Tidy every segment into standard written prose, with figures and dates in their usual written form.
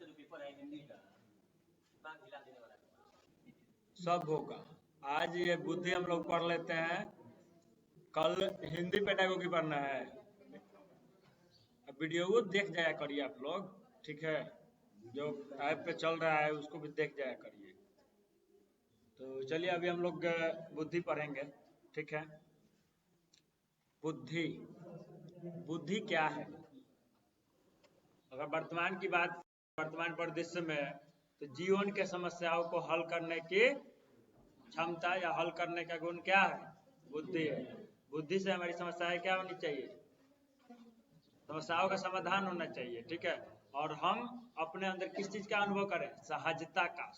जो पेपर है हिंदी का, दिमाग हिला देने वाला सब होगा। आज ये बुद्धि हम लोग पढ़ लेते हैं, कल हिंदी पेडागोगी पढ़ना है। अब वीडियो को देख जाया करिए आप लोग, ठीक है, जो ऐप पे चल रहा है उसको भी देख जाया करिए। तो चलिए अभी हम लोग बुद्धि पढ़ेंगे, ठीक है। बुद्धि, बुद्धि क्या है? अगर वर्तमान की बात, वर्तमान परिदृश्य में, तो जीवन के समस्याओं को हल करने की क्षमता या हल करने का गुण क्या है? बुद्धि है। बुद्धि से हमारी समस्याएं क्या होनी चाहिए? समस्याओं का समाधान होना चाहिए, ठीक है। और हम अपने अंदर किस चीज का अनुभव करें? सहजता का,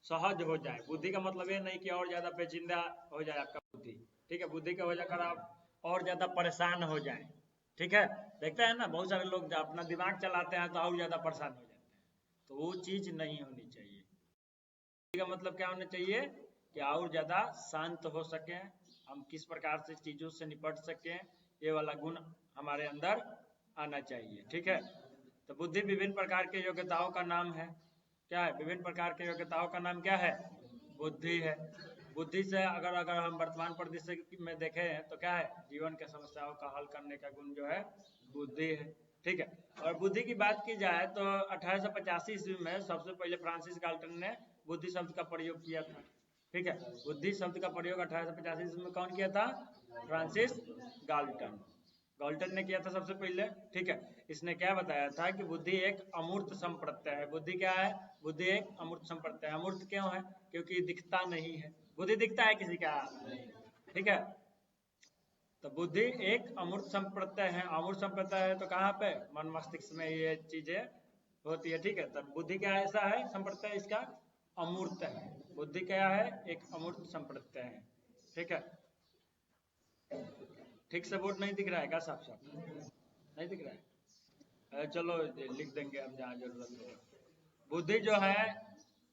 सहज हो जाए। बुद्धि का मतलब ये नहीं कि और ज्यादा पेचीदा हो जाए आपका बुद्धि, ठीक है। बुद्धि का वजह कर आप और ज्यादा परेशान हो जाए, ठीक है। देखते हैं ना बहुत सारे लोग अपना दिमाग चलाते हैं तो और ज्यादा परेशान हो जाते हैं, तो वो चीज नहीं होनी चाहिए। बुद्धि का मतलब क्या होना चाहिए? कि और ज्यादा शांत हो सके, हम किस प्रकार से चीजों से निपट सके, ये वाला गुण हमारे अंदर आना चाहिए, ठीक है। तो बुद्धि विभिन्न प्रकार के योग्यताओं का नाम है। क्या है? विभिन्न प्रकार के योग्यताओं का नाम क्या है? बुद्धि है। बुद्धि से अगर हम वर्तमान परिदृश्य में देखें तो क्या है? जीवन के समस्याओं का हल करने का गुण जो है बुद्धि है, ठीक है। और बुद्धि की बात की जाए तो 1885 ईस्वी में सबसे पहले फ्रांसिस गाल्टन ने बुद्धि शब्द का प्रयोग किया था, ठीक है। बुद्धि शब्द का प्रयोग 1885 ईस्वी में कौन किया था? Francis Galton. गाल्टन ने किया था सबसे पहले, ठीक है। इसने क्या बताया था कि बुद्धि एक अमूर्त संप्रत्यय है। बुद्धि क्या है? बुद्धि एक अमूर्त संप्रत्यय है। अमूर्त क्यों है? क्योंकि दिखता नहीं है। बुद्धि दिखता है किसी का? ठीक है। तो बुद्धि एक अमूर्त संप्रत्यय है। अमूर्त संप्रत्यय है तो कहाँ पे? मन मस्तिष्क में ये चीजें होती है, ठीक है। तब बुद्धि क्या ऐसा है संप्रत्यय इसका? अमूर्त है। बुद्धि क्या है? एक अमूर्त संप्रत्यय है, ठीक है। ठीक से बोर्ड नहीं दिख रहा है क्या? साफ साफ नहीं दिख रहा है? चलो लिख देंगे अब जहाँ जरूरत है। बुद्धि जो है,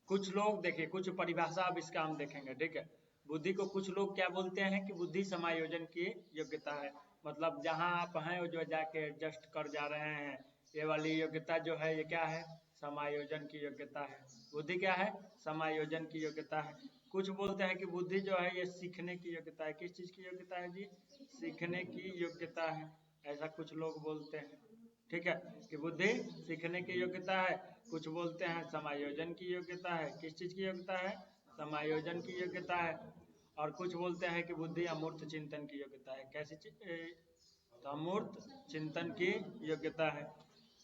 कुछ लोग देखिए, कुछ परिभाषा अब इसका हम देखेंगे, ठीक है। बुद्धि को कुछ लोग क्या बोलते हैं कि बुद्धि समायोजन की योग्यता है। मतलब जहाँ आप हैं वो जो जाके एडजस्ट कर जा रहे हैं, ये वाली योग्यता जो है ये क्या है? समायोजन की योग्यता है। बुद्धि क्या है? समायोजन की योग्यता है। कुछ बोलते हैं कि बुद्धि जो है ये सीखने की योग्यता है। किस चीज की योग्यता है जी? सीखने की योग्यता है, ऐसा कुछ लोग बोलते हैं, ठीक है, कि बुद्धि सीखने की योग्यता है। कुछ बोलते हैं समायोजन की योग्यता है। किस चीज की योग्यता है? समायोजन की योग्यता है। और कुछ बोलते हैं कि बुद्धि अमूर्त चिंतन की योग्यता है। कैसी चीज? तो अमूर्त चिंतन की योग्यता है।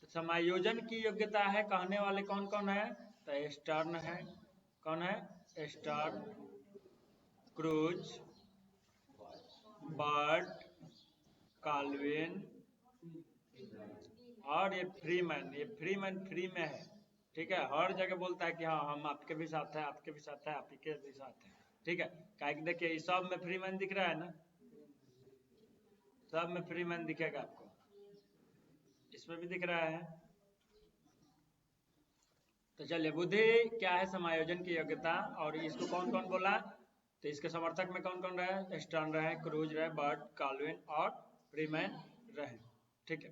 तो समायोजन की योग्यता है कहने वाले कौन कौन है? तो स्टर्न है। कौन है? स्टर्न, क्रूज, बर्ट, काल्विन और ये फ्रीमैन। ये फ्रीमैन फ्री में है, ठीक है। हर जगह बोलता है कि हाँ हम आपके भी साथ हैं, आपके भी साथ हैं, आपके भी साथ हैं, ठीक है। क्या देखिए इस सब में फ्रीमैन दिख रहा है ना? सब में फ्रीमैन दिखेगा आपको, इसमें भी दिख रहा है। तो चलिए, बुद्धि क्या है? समायोजन की योग्यता। और इसको कौन कौन बोला? तो इसके समर्थक में कौन कौन रहे? स्टर्न रहे, क्रूज रहे, बर्ट, काल्विन और फ्रीमैन रहे, ठीक है।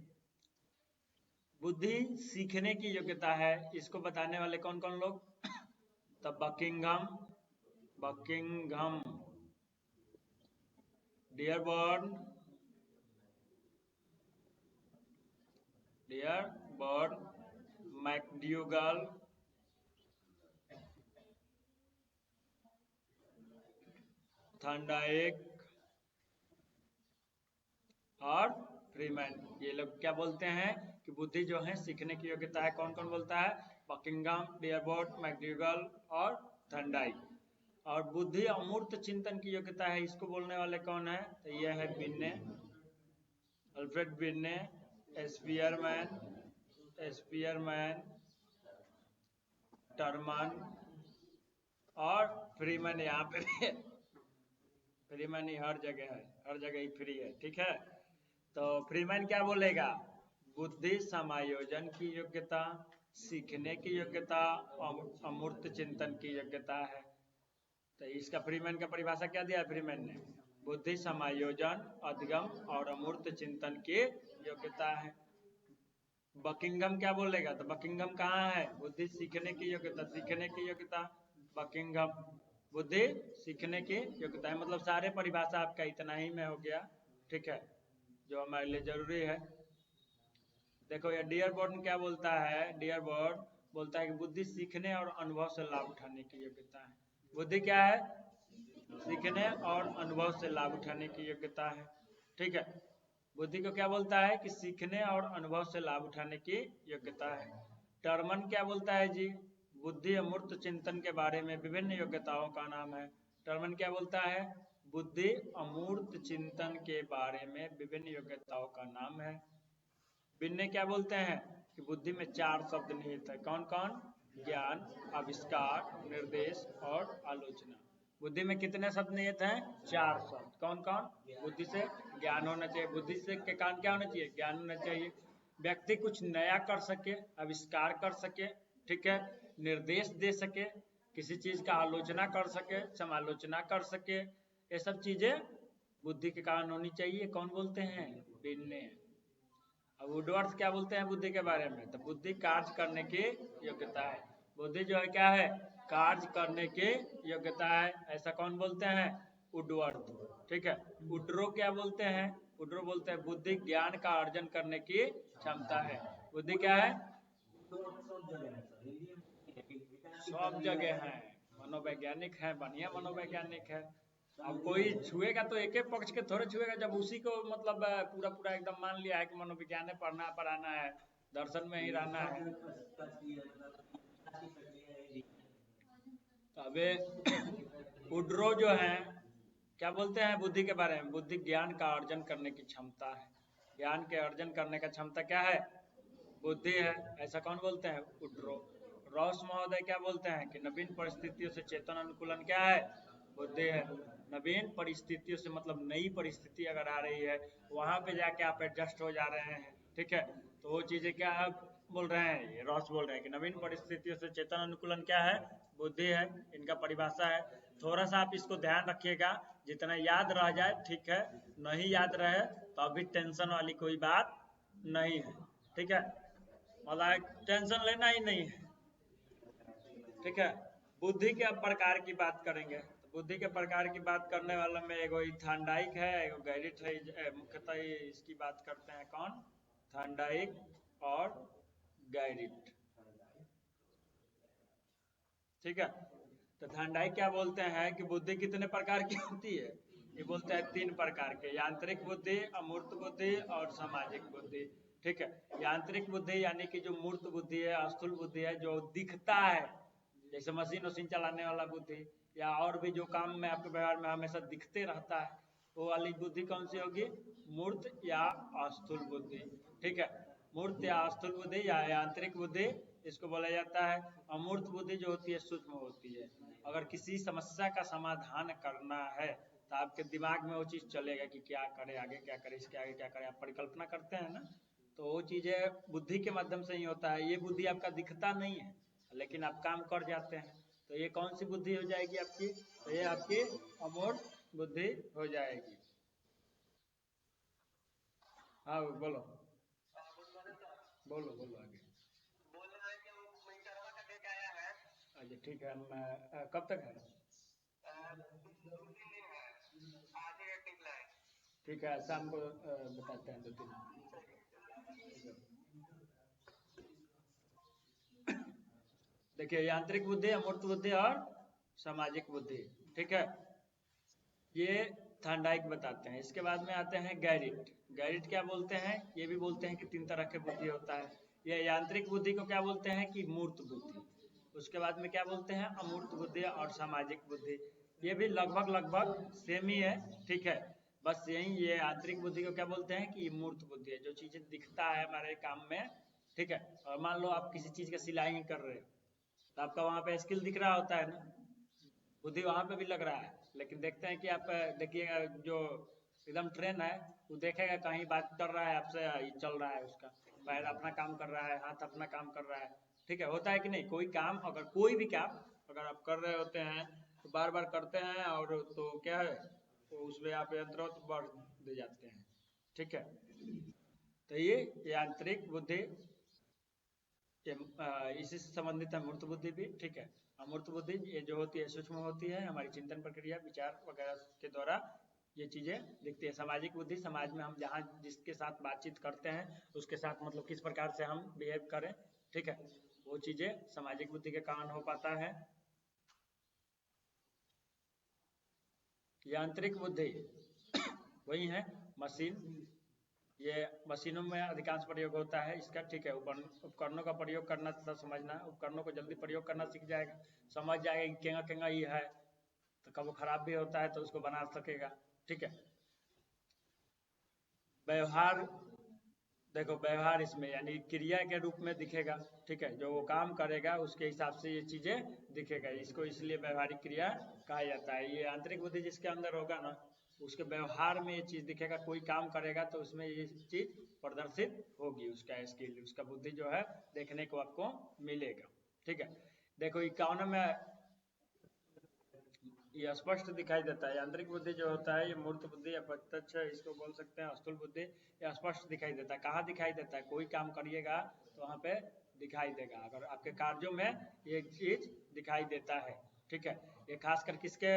बुद्धि सीखने की योग्यता है, इसको बताने वाले कौन कौन लोग? तब Buckingham, Buckingham, Dearborn, Dearborn, McDougall, Thorndike और फ्रीमैन। ये लोग क्या बोलते हैं कि बुद्धि जो है सीखने की योग्यता है। कौन कौन बोलता है? बकिंघम, डियरबॉर्न, मैकडूगल और थॉर्नडाइक। और बुद्धि अमूर्त चिंतन की योग्यता है, इसको बोलने वाले कौन है? तो यह है बिन्ने, अल्फ्रेड बिन्ने, स्पीयरमैन, स्पीयरमैन, टर्मन और फ्रीमैन। यहाँ पे फ्रीमैन ही हर जगह है, हर जगह ही फ्री है, ठीक है। तो फ्रीमैन क्या बोलेगा? बुद्धि समायोजन की योग्यता, सीखने की योग्यता, अमूर्त चिंतन की योग्यता है। तो इसका फ्रीमैन का परिभाषा क्या दिया है फ्रीमैन ने? बुद्धि समायोजन, अधिगम और अमूर्त चिंतन की योग्यता है। बकिंघम क्या बोलेगा? तो बकिंघम कहाँ है? बुद्धि सीखने की योग्यता, सीखने की योग्यता बकिंघम, बुद्धि सीखने की योग्यता है। मतलब सारे परिभाषा आपका इतना ही में हो गया, ठीक है, जो हमारे लिए जरूरी है। देखो ये डियर बोर्ड क्या बोलता है? डियर बोर्ड बोलता है कि बुद्धि सीखने और अनुभव से लाभ उठाने की योग्यता है। बुद्धि क्या है? सीखने और अनुभव से लाभ उठाने की योग्यता है, ठीक है। बुद्धि को क्या बोलता है? कि सीखने और अनुभव से लाभ उठाने की योग्यता है। टर्मन क्या बोलता है जी? बुद्धि अमूर्त चिंतन के बारे में विभिन्न योग्यताओं का नाम है। टर्मन क्या बोलता है? बुद्धि अमूर्त चिंतन के बारे में विभिन्न योग्यताओं का नाम है। बिन्ने क्या बोलते हैं? कि बुद्धि में 4 शब्द निहित है। कौन कौन? ज्ञान, आविष्कार, निर्देश और आलोचना। बुद्धि में कितने शब्द निहित हैं? 4 शब्द। कौन कौन? बुद्धि से ज्ञान होना चाहिए, बुद्धि से के कारण क्या होना चाहिए? ज्ञान होना चाहिए। व्यक्ति कुछ नया कर सके, आविष्कार कर सके, ठीक है, निर्देश दे सके, किसी चीज का आलोचना कर सके, समालोचना कर सके, ये सब चीजें बुद्धि के कारण होनी चाहिए। कौन बोलते हैं? बिन्ने। अब वुडवर्थ क्या बोलते हैं बुद्धि के बारे में? तो बुद्धि कार्य करने की योग्यता है। बुद्धि जो है क्या है? कार्य करने की योग्यता है। ऐसा कौन बोलते हैं? वुडवर्थ, ठीक है। वुड्रो क्या बोलते हैं? वुड्रो बोलते हैं बुद्धि ज्ञान का अर्जन करने की क्षमता है। बुद्धि क्या है? सब जगह है, मनोवैज्ञानिक है, बढ़िया मनोवैज्ञानिक है। अब कोई छुएगा तो एक एक पक्ष के थोड़े छुएगा, जब उसी को मतलब पूरा पूरा एकदम मान लिया है कि मनोविज्ञान पढ़ना पढ़ाना है, दर्शन में ही रहना है। अबे वुड्रो जो है क्या बोलते हैं बुद्धि के बारे में? बुद्धि ज्ञान का अर्जन करने की क्षमता है। ज्ञान के अर्जन करने का क्षमता क्या है? बुद्धि है। ऐसा कौन बोलते हैं? वुड्रो। रॉस महोदय क्या बोलते हैं? कि नवीन परिस्थितियों से चेतन अनुकूलन क्या है? बुद्धि है। नवीन परिस्थितियों से मतलब नई परिस्थिति अगर आ रही है, वहां पे जाके आप एडजस्ट हो जा रहे हैं, ठीक है, तो वो चीजें क्या बोल रहे हैं? ये रॉस बोल रहे हैं कि नवीन परिस्थितियों से चेतन अनुकूलन क्या है? बुद्धि है। इनका परिभाषा है। थोड़ा सा आप इसको ध्यान रखिएगा, जितना याद रह जाए ठीक है, नहीं याद रहे तो अभी टेंशन वाली कोई बात नहीं है, ठीक है, मतलब टेंशन लेना ही नहीं है, ठीक है। बुद्धि के अब प्रकार की बात करेंगे, तो बुद्धि के प्रकार की बात करने वाला में एगो थांडाइक है, एगो गैरिट है। मुख्यतः इसकी बात करते हैं कौन? थांडाइक और गैरिट, ठीक है। तो थांडाइक क्या बोलते हैं कि बुद्धि कितने प्रकार की होती है? ये बोलते हैं 3 प्रकार के, यांत्रिक बुद्धि, अमूर्त बुद्धि और सामाजिक बुद्धि, ठीक है। यांत्रिक बुद्धि यानी कि जो मूर्त बुद्धि है, स्थूल बुद्धि है, जो दिखता है, जैसे मशीन वशीन चलाने वाला बुद्धि, या और भी जो काम में आपके व्यवहार में हमेशा दिखते रहता है, वो वाली बुद्धि कौन सी होगी? मूर्त या स्थूल बुद्धि, ठीक है। मूर्त या स्थूल बुद्धि या यांत्रिक बुद्धि इसको बोला जाता है। अमूर्त बुद्धि जो होती है सूक्ष्म होती है। अगर किसी समस्या का समाधान करना है तो आपके दिमाग में वो चीज चलेगा कि क्या करें, आगे क्या करें, इसके आगे क्या करें, आप परिकल्पना करते हैं ना, तो वो चीजें बुद्धि के माध्यम से ही होता है। ये बुद्धि आपका दिखता नहीं है लेकिन आप काम कर जाते हैं, तो ये कौन सी बुद्धि हो जाएगी आपकी? तो ये आपकी अमूर्त बुद्धि हो जाएगी। हाँ बोलो बोलो बोलो आगे। अच्छा ठीक है, हम कब तक है? ठीक है, शाम को बताते हैं 2-3। देखिए यांत्रिक बुद्धि, अमूर्त बुद्धि और सामाजिक बुद्धि, ठीक है, ये थांडाइक बताते हैं। इसके बाद में आते हैं गैरिट। गैरिट क्या बोलते हैं? ये भी बोलते हैं कि 3 तरह के बुद्धि होता है। ये यांत्रिक बुद्धि को क्या बोलते हैं? कि मूर्त बुद्धि। उसके बाद में क्या बोलते हैं? अमूर्त बुद्धि और सामाजिक बुद्धि। ये भी लगभग लगभग सेम ही है, ठीक है, बस यही ये आंतरिक बुद्धि को क्या बोलते हैं? कि मूर्त बुद्धि है, जो चीजें दिखता है हमारे काम में, ठीक है। और मान लो आप किसी चीज का सिलाई ही कर रहे हो, तो आपका वहां पे स्किल दिख रहा होता है ना, बुद्धि वहां पे भी लग रहा है, लेकिन देखते हैं कि आप देखिएगा जो एकदम ट्रेन है, वो देखेगा कहीं बात कर रहा है आपसे, चल रहा है उसका पैर अपना काम कर रहा है, हाथ अपना काम कर रहा है, ठीक है। होता है कि नहीं? कोई काम, अगर कोई भी काम अगर आप कर रहे होते हैं तो बार बार करते हैं, और तो क्या है, तो उसमें आप यंत्रों बढ़ दे जाते हैं, ठीक है। तो ये यांत्रिक बुद्धि इसी से संबंधित है मूर्त बुद्धि भी, ठीक है। अमूर्त बुद्धि ये जो होती है सूक्ष्म होती है, हमारी चिंतन प्रक्रिया विचार वगैरह के द्वारा ये चीजें दिखती है। सामाजिक बुद्धि, समाज में हम जहाँ जिसके साथ बातचीत करते हैं उसके साथ मतलब किस प्रकार से हम बिहेव करें, ठीक है, वो चीजें सामाजिक बुद्धि के कारण हो पाता है। यांत्रिक बुद्धि वही है मशीन, ये मशीनों में अधिकांश प्रयोग होता है इसका, ठीक है। उपकरणों का प्रयोग करना तथा समझना, उपकरणों को जल्दी प्रयोग करना सीख जाएगा, समझ जाएगा कि केंगा केंगा ये है, तो कब वो खराब भी होता है तो उसको बना सकेगा, ठीक है। व्यवहार, देखो व्यवहार इसमें यानी क्रिया के रूप में दिखेगा, ठीक है, जो वो काम करेगा उसके हिसाब से ये चीजें दिखेगा, इसको इसलिए व्यवहारिक क्रिया कहा जाता है। ये आंतरिक बुद्धि जिसके अंदर होगा ना उसके व्यवहार में ये चीज दिखेगा, कोई काम करेगा तो उसमें ये चीज प्रदर्शित होगी, उसका स्किल, उसका बुद्धि जो है देखने को आपको मिलेगा, ठीक है। देखो इक्यावन में ये स्पष्ट दिखाई देता है। आंतरिक बुद्धि जो होता है ये मूर्त बुद्धि या प्रत्यक्ष इसको बोल सकते हैं, स्थूल बुद्धि, ये स्पष्ट दिखाई देता है। कहाँ दिखाई देता है? कोई काम करिएगा तो वहाँ पे दिखाई देगा, अगर आपके कार्यों में ये चीज दिखाई देता है, ठीक है। ये खासकर किसके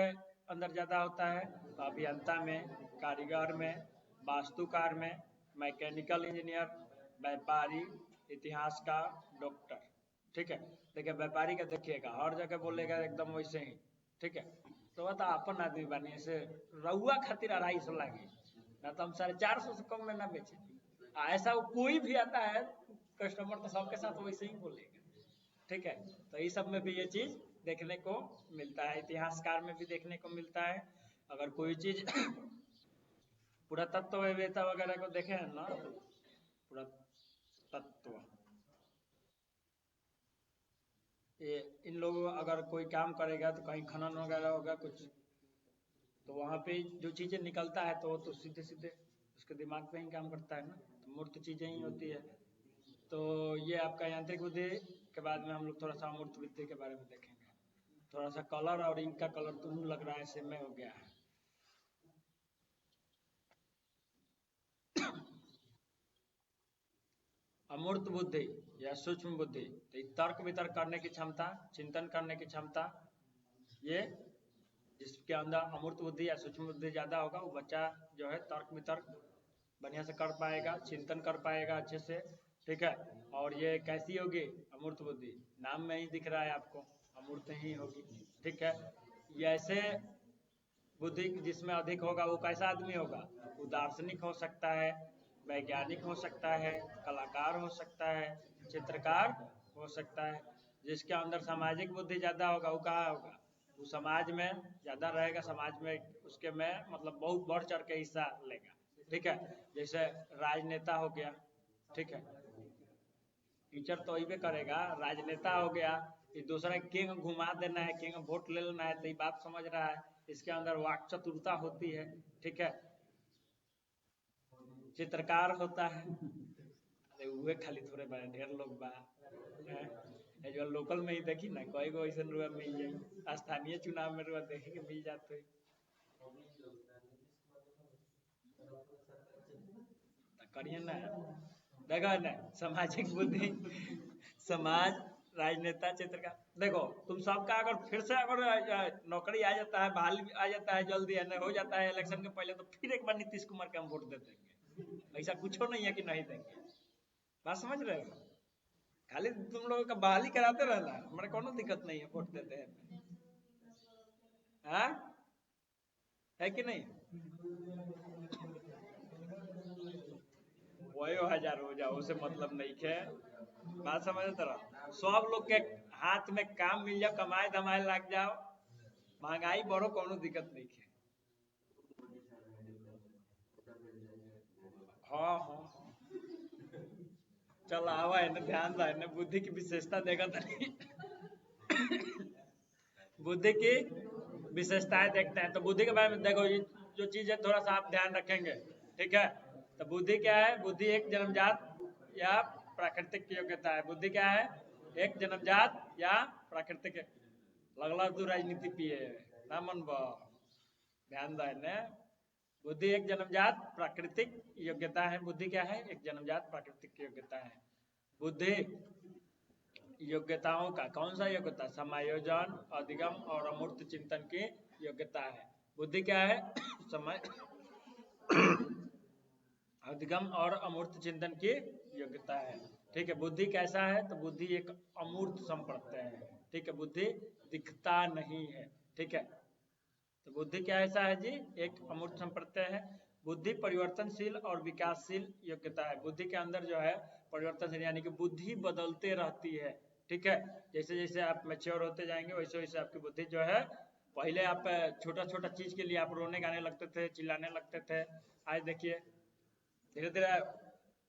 अंदर ज्यादा होता है? अभियंता में, कारीगर में, वास्तुकार में, मैकेनिकल इंजीनियर, व्यापारी, इतिहासकार, डॉक्टर, ठीक है। देखिए व्यापारी का देखिएगा हर जगह बोलेगा एकदम वैसे ही, ठीक है। तो बता अपन आदमी बनी से रउआ खातिर 250 लागी ना, तो हम 450 से कम में ना बेचे। ऐसा कोई भी आता है कस्टमर तो सबके साथ वैसे ही बोलेगा, ठीक है। तो इस सब में भी ये चीज देखने को मिलता है, इतिहासकार में भी देखने को मिलता है। अगर कोई चीज पुरातत्व वेता वगैरह को देखे हैं ना, पुरातत्व, ये इन लोगों अगर कोई काम करेगा तो कहीं खनन वगैरह होगा कुछ, तो वहाँ पे जो चीजें निकलता है तो वो तो सीधे सीधे उसके दिमाग पे ही काम करता है ना, तो मूर्त चीजें ही होती है। तो ये आपका यांत्रिक बुद्धि के बाद में हम लोग थोड़ा सा अमूर्त बुद्धि के बारे में देखेंगे। थोड़ा सा कलर और इनका कलर दोनों लग रहा है सेम में हो गया है। अमूर्त बुद्धि या सूक्ष्म बुद्धि, तो तर्क वितर्क करने की क्षमता, चिंतन करने की क्षमता, ये जिसके अंदर अमूर्त बुद्धि या सूक्ष्म बुद्धि ज्यादा होगा वो बच्चा जो है तर्क वितर्क बढ़िया से कर पाएगा, चिंतन कर पाएगा अच्छे से, ठीक है। और ये कैसी होगी अमूर्त बुद्धि? नाम में ही दिख रहा है आपको, अमूर्त ही होगी, ठीक है। ये ऐसे बुद्धि जिसमें अधिक होगा वो कैसा आदमी होगा? वो दार्शनिक हो सकता है, वैज्ञानिक हो सकता है, कलाकार हो सकता है, चित्रकार हो सकता है। जिसके अंदर सामाजिक बुद्धि ज्यादा होगा वो कहाँ होगा? वो समाज में ज्यादा रहेगा, समाज में उसके में मतलब बहुत बढ़ चढ़ के हिस्सा लेगा, ठीक है। जैसे राजनेता हो गया, ठीक है, टीचर तो वही करेगा, राजनेता हो गया, ये दूसरा किंग घुमा देना है, किंग वोट ले लेना है, तो ये बात समझ रहा है, इसके अंदर वाक चतुरता होती है, ठीक है। चित्रकार होता है, अरे उहे खाली थोड़े बा, ढेर लोग बा, जो लोकल में ही देखी ना कई गो ऐसा रुआ मिल जाए, स्थानीय चुनाव में रुआ देखे के मिल जाते है, करिए ना, देखो ना सामाजिक बुद्धि, समाज, राजनेता, चित्रकार, देखो तुम सबका अगर फिर से अगर नौकरी आ जाता है, बहाली आ जाता है जल्दी है हो जाता है इलेक्शन के पहले, तो फिर एक बार नीतीश कुमार के हम वोट दे देंगे, ऐसा कुछ नहीं है कि नहीं देंगे, बात समझ रहे हो? खाली तुम लोगों का बहाली कराते रहना, हमारे कोनो दिक्कत नहीं है, वोट देते हैं, हाँ है कि नहीं? वही 1000 हो जाओ उसे मतलब नहीं है, बात समझ तरह सब लोग के हाथ में काम मिल जाओ, कमाए धमाए लग जाओ, महंगाई बढ़ो, कोनो दिक्कत नहीं है। हाँ हाँ चल आवा है ना, ध्यान रहा है ना, बुद्धि की विशेषता देखा था बुद्धि की विशेषताएं देखते हैं, तो बुद्धि के बारे में देखो ये जो चीज है थोड़ा सा आप ध्यान रखेंगे, ठीक है। तो बुद्धि क्या है? बुद्धि एक जन्मजात या प्राकृतिक योग्यता है। बुद्धि क्या है? एक जन्मजात या प्राकृतिक, लगला तू राजनीति पिए ना मन ध्यान देने, बुद्धि एक जन्मजात प्राकृतिक योग्यता है। बुद्धि क्या है? एक जन्मजात प्राकृतिक योग्यता है। बुद्धि योग्यताओं का, कौन सा योग्यता? समायोजन, अधिगम और अमूर्त चिंतन की योग्यता है। बुद्धि क्या है? समय अधिगम और अमूर्त चिंतन की योग्यता है। ठीक है, बुद्धि कैसा है? तो बुद्धि एक अमूर्त संप्रत्यय है। ठीक है, बुद्धि दिखता नहीं है। ठीक है, तो बुद्धि क्या ऐसा है जी? एक अमूर्त संप्रत्यय है। बुद्धि परिवर्तनशील और विकासशील योग्यता है। बुद्धि के अंदर जो है परिवर्तनशील, यानी कि बुद्धि बदलते रहती है। ठीक है, जैसे जैसे आप मैच्योर होते जाएंगे वैसे वैसे आपकी बुद्धि जो है, पहले आप छोटा छोटा चीज के लिए आप रोने गाने लगते थे, चिल्लाने लगते थे, आज देखिए धीरे धीरे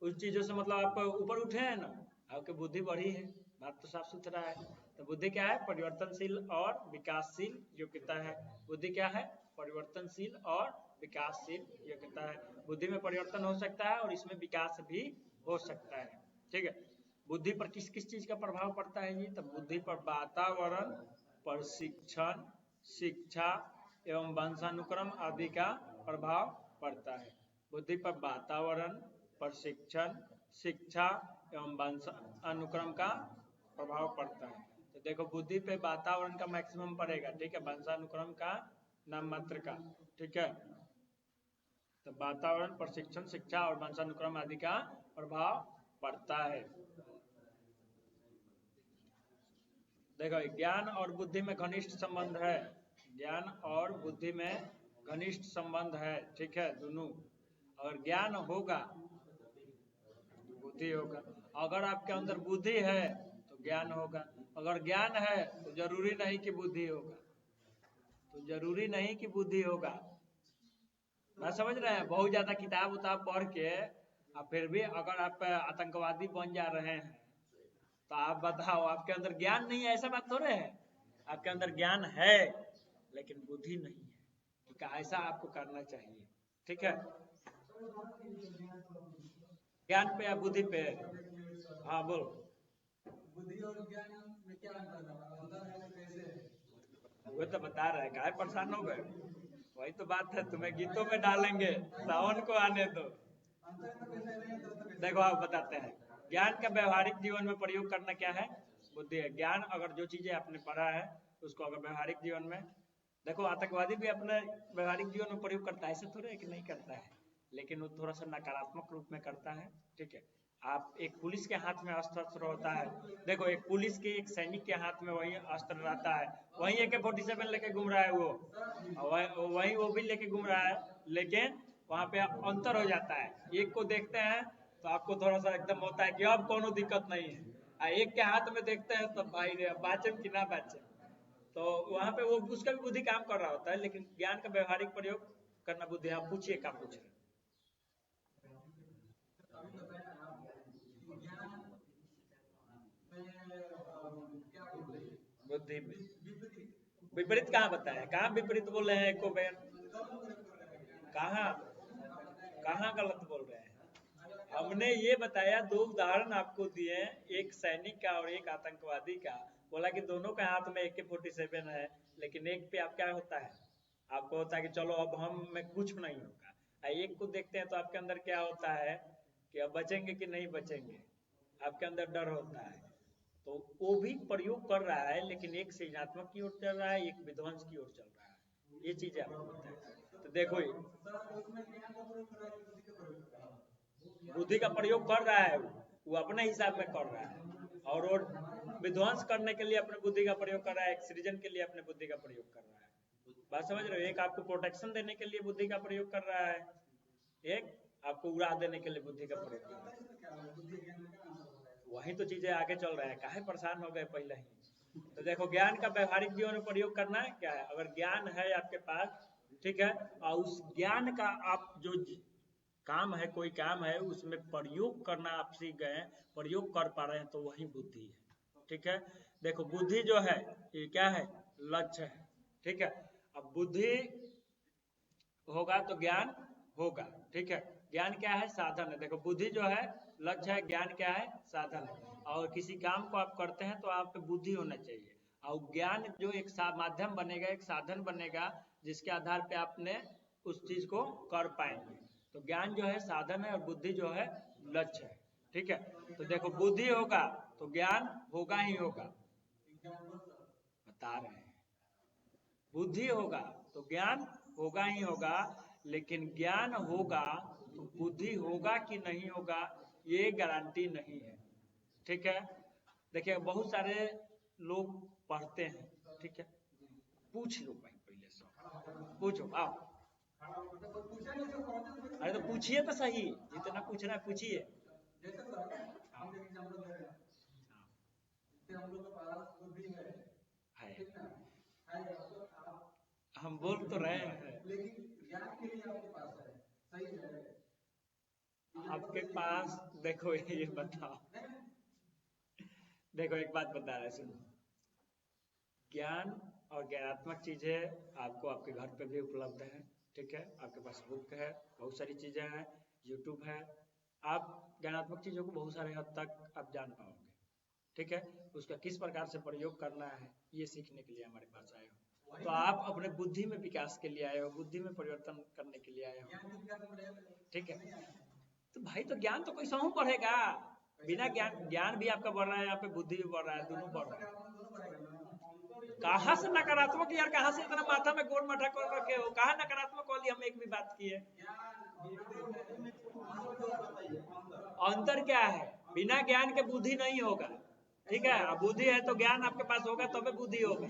उस चीजों से मतलब आप ऊपर उठे हैं ना, आपकी बुद्धि बढ़ी है। बात तो साफ सुथरा है। तो बुद्धि क्या है? परिवर्तनशील और विकासशील योग्यता है। बुद्धि क्या है? परिवर्तनशील और विकासशील योग्यता है। बुद्धि में परिवर्तन हो सकता है और इसमें विकास भी हो सकता है। ठीक है, बुद्धि पर किस किस चीज का प्रभाव पड़ता है जी? तो बुद्धि पर वातावरण, प्रशिक्षण, शिक्षा एवं वंशानुक्रम आदि का प्रभाव पड़ता है। बुद्धि पर वातावरण, प्रशिक्षण, शिक्षा एवं वंश अनुक्रम का प्रभाव पड़ता है। तो देखो बुद्धि पे वातावरण का मैक्सिमम पड़ेगा। ठीक है, वंशानुक्रम का नाम मात्र का। ठीक है, तो वातावरण, प्रशिक्षण, शिक्षा और वंशानुक्रम आदि का प्रभाव पड़ता है। देखो ज्ञान और बुद्धि में घनिष्ठ संबंध है। ज्ञान और बुद्धि में घनिष्ठ संबंध है। ठीक है, दोनों। अगर ज्ञान होगा बुद्धि होगा। अगर आपके अंदर बुद्धि है तो ज्ञान होगा। अगर ज्ञान है तो जरूरी नहीं कि बुद्धि होगा। तो जरूरी नहीं कि बुद्धि होगा। मैं समझ रहे हैं? बहुत ज्यादा किताब उताब पढ़ के अब फिर भी अगर आप आतंकवादी बन जा रहे हैं तो आप बताओ आपके अंदर ज्ञान नहीं है? ऐसा बात थोड़े है। आपके अंदर ज्ञान है लेकिन बुद्धि नहीं है कि ऐसा आपको करना चाहिए। ठीक है, ज्ञान पे या बुद्धि पे? हाँ बोलो। बुद्धि और ज्ञान में क्या अंतर है? कैसे? वो तो बता रहे हैं, काहे परेशान हो गए? वही तो बात है, तुम्हें गीतों में डालेंगे, सावन को आने दो। देखो आप बताते हैं, ज्ञान का व्यवहारिक जीवन में प्रयोग करना क्या है? बुद्धि है। ज्ञान अगर जो चीजें आपने पढ़ा है उसको अगर व्यवहारिक जीवन में, देखो आतंकवादी भी अपने व्यवहारिक जीवन में प्रयोग करता है, ऐसे थोड़ा है कि नहीं करता है, लेकिन वो थोड़ा सा नकारात्मक रूप में करता है। ठीक है, आप एक पुलिस के हाथ में अस्त्र होता है। देखो एक पुलिस के, एक सैनिक के हाथ में वही अस्त्र रहता है, वही AK-47 लेके घूम रहा है वो, वही वो भी लेके घूम रहा है, लेकिन वहां पे अंतर हो जाता है। एक को देखते हैं तो आपको थोड़ा सा एकदम होता है कि अब कोनो दिक्कत नहीं है, एक के हाथ में देखते हैं तो भाई रे बाचे कि ना बाचे। तो वहां पे वो उसका भी बुद्धि काम कर रहा होता है, लेकिन ज्ञान का व्यवहारिक प्रयोग करना बुद्धि। आप पूछिए, क्या पूछ रहे? बुद्धि में विपरीत कहाँ बताया? कहाँ विपरीत बोल रहे हैं? एको बेर कहाँ कहाँ गलत बोल रहे हैं? हमने ये बताया, दो उदाहरण आपको दिए, एक सैनिक का और एक आतंकवादी का। बोला कि दोनों के हाथ में AK-47 है, लेकिन एक पे आप क्या होता है? आपको होता है कि चलो अब हम में कुछ नहीं होगा। एक को देखते हैं तो आपके अंदर क्या होता है कि अब बचेंगे कि नहीं बचेंगे, आपके अंदर डर होता है। तो वो भी प्रयोग कर रहा है, लेकिन एक सृजनात्मक की ओर चल रहा है, एक विध्वंस की ओर चल रहा है। ये चीजें आपको बताया। तो देखो बुद्धि का प्रयोग कर रहा है, वो अपने हिसाब में कर रहा है, और वो विध्वंस करने के लिए अपने बुद्धि का प्रयोग कर रहा है, एक सृजन के लिए अपने बुद्धि का प्रयोग कर रहा है। बात समझ रहे हो? एक आपको प्रोटेक्शन देने के लिए बुद्धि का प्रयोग कर रहा है, एक आपको उड़ा देने के लिए बुद्धि का प्रयोग कर रहा है। वही तो चीजें आगे चल रहे हैं, काहे परेशान हो गए पहले ही। तो देखो ज्ञान का व्यवहारिक जीवन में प्रयोग करना है क्या है? अगर ज्ञान है आपके पास, ठीक है, और उस ज्ञान का आप जो काम है, कोई काम है उसमें प्रयोग करना आप सीख गए, प्रयोग कर पा रहे हैं, तो वही बुद्धि है। ठीक है, देखो बुद्धि जो है ये क्या है? लक्ष्य है। ठीक है, अब बुद्धि होगा तो ज्ञान होगा। ठीक है, ज्ञान क्या है? साधन है। देखो बुद्धि जो है लक्ष्य है, ज्ञान क्या है? साधन है। और किसी काम को आप करते हैं तो आप पे बुद्धि होना चाहिए, और ज्ञान जो एक माध्यम बनेगा, एक साधन बनेगा, जिसके आधार पे आपने उस चीज को कर पाएंगे। तो ज्ञान जो है साधन है और बुद्धि जो है लक्ष्य है। ठीक है, तो देखो बुद्धि होगा तो ज्ञान होगा ही होगा। बता रहे हैं, बुद्धि होगा तो ज्ञान होगा ही होगा, लेकिन ज्ञान होगा तो बुद्धि होगा कि नहीं होगा ये गारंटी नहीं है। ठीक है, देखिए बहुत सारे लोग पढ़ते हैं, ठीक है, पूछ लो भाई, पहले से पूछो, आओ। अरे तो पूछिए तो सही, जितना पूछना है पूछिए। है, हम बोल तो रहे हैं, आपके पास देखो ये बताओ, देखो एक बात बता रहे, सुनो, ज्ञान और ज्ञानात्मक चीजें आपको आपके घर पे भी उपलब्ध है। ठीक है, आपके पास बुक है, बहुत सारी चीजें हैं, यूट्यूब है, आप ज्ञानात्मक चीजों को बहुत सारे हद तक आप जान पाओगे। ठीक है, उसका किस प्रकार से प्रयोग करना है ये सीखने के लिए हमारे पास आए हो। तो आप अपने बुद्धि में विकास के लिए आए हो, बुद्धि में परिवर्तन करने के लिए आए हो। ठीक है, तो भाई तो ज्ञान तो कोई सहू बढ़ेगा, बिना ज्ञान भी आपका बढ़ रहा है, यहाँ पे बुद्धि भी बढ़ रहा है, दोनों बढ़ रहा है। कहाँ से नकारात्मक यार, कहाँ से इतना माथा में गोल मठा कर रखे हो, कहाँ नकारात्मक वाली हम एक भी बात की है। अंतर क्या है, बिना ज्ञान के बुद्धि नहीं होगा। ठीक है, अब बुद्धि है तो ज्ञान आपके पास होगा तभी बुद्धि होगी।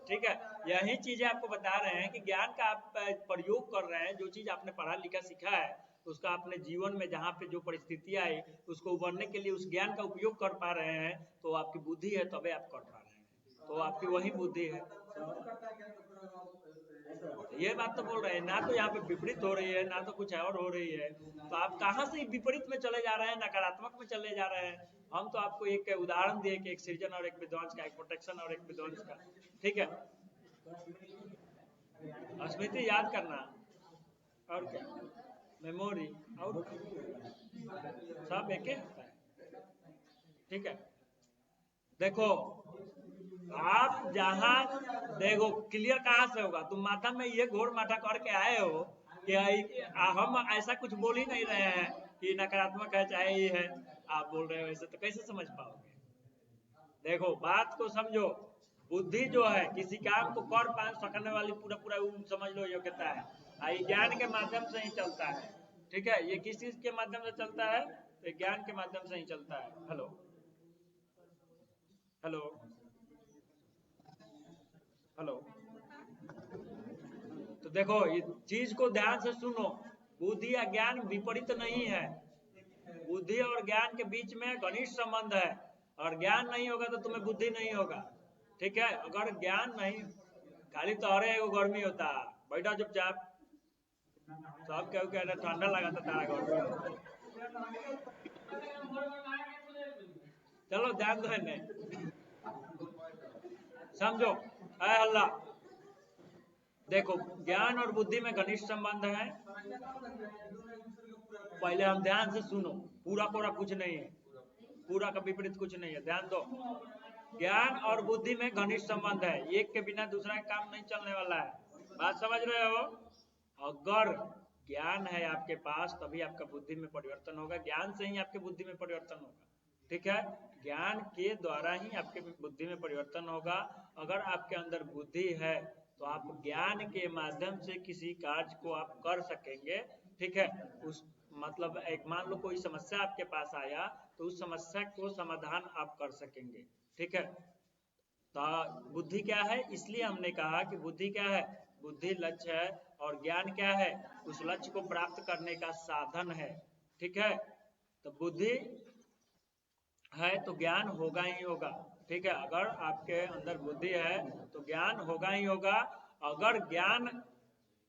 ठीक है, यही चीजें आपको बता रहे हैं कि ज्ञान का आप प्रयोग कर रहे हैं, जो चीज आपने पढ़ा लिखा सीखा है उसका अपने जीवन में जहाँ पे जो परिस्थितियां आई उसको उभरने के लिए उस ज्ञान का उपयोग कर पा रहे हैं, तो आपकी बुद्धि है तबे आप कर पा रहे हैं, तो आपकी वही बुद्धि है। ये बात तो बोल रहे हैं ना, तो यहाँ पे विपरीत हो रही है ना, तो कुछ और हो रही है, तो आप कहाँ से विपरीत में चले जा रहे हैं, नकारात्मक में चले जा रहे हैं। हम तो आपको एक उदाहरण दिए कि एक सृजन और एक विध्वंस का, एक प्रोटेक्शन और एक विध्वंस का। ठीक है, स्मृति याद करना और क्या, मेमोरी और सब एक ही होता है। ठीक है, देखो आप जहाँ देखो क्लियर कहाँ से होगा, तुम माथा में ये घोर माथा करके आए हो कि हम ऐसा कुछ बोल ही नहीं रहे हैं कि नकारात्मक है चाहे ये है, आप बोल रहे हो ऐसे, तो कैसे समझ पाओगे। देखो बात को समझो, बुद्धि जो है किसी काम को कर पा सकने वाली पूरा पूरा समझ लो योग्यता है, ज्ञान के माध्यम से ही चलता है। ठीक है, ये किस चीज के माध्यम से चलता है, तो ज्ञान के माध्यम से ही चलता है। हेलो हेलो हेलो, तो देखो ये चीज को ध्यान से सुनो, बुद्धि या ज्ञान विपरीत नहीं है, बुद्धि और ज्ञान के बीच में घनिष्ठ संबंध है, और ज्ञान नहीं होगा तो तुम्हें बुद्धि नहीं होगा। ठीक है, अगर ज्ञान नहीं, खाली तोहरे एगो गर्मी होता, बैठा चुपचाप, सब केहू के ठंडा लगा था तारा गर्मी। चलो ध्यान दो ने समझो, है हल्ला। देखो ज्ञान और बुद्धि में घनिष्ठ संबंध है, पहले हम ध्यान से सुनो, पूरा पूरा कुछ नहीं है, पूरा का विपरीत कुछ नहीं है, ध्यान दो। ज्ञान और बुद्धि में घनिष्ठ संबंध है, एक के बिना दूसरा का काम नहीं चलने वाला है, बात समझ रहे हो। अगर ज्ञान है आपके पास तभी आपका बुद्धि में परिवर्तन होगा, ज्ञान से ही आपके बुद्धि में परिवर्तन होगा। ठीक है, ज्ञान के द्वारा ही आपके बुद्धि में परिवर्तन होगा। अगर आपके अंदर बुद्धि है तो आप ज्ञान के माध्यम से किसी कार्य को आप कर सकेंगे। ठीक है, उस मतलब एक मान लो कोई समस्या आपके पास आया तो उस समस्या को समाधान आप कर सकेंगे। ठीक है, तो बुद्धि क्या है, इसलिए हमने कहा कि बुद्धि क्या है, बुद्धि लक्ष्य है और ज्ञान क्या है, उस लक्ष्य को प्राप्त करने का साधन है। ठीक है, तो बुद्धि है तो ज्ञान होगा ही होगा। ठीक है, अगर आपके अंदर बुद्धि है तो ज्ञान होगा ही होगा। अगर ज्ञान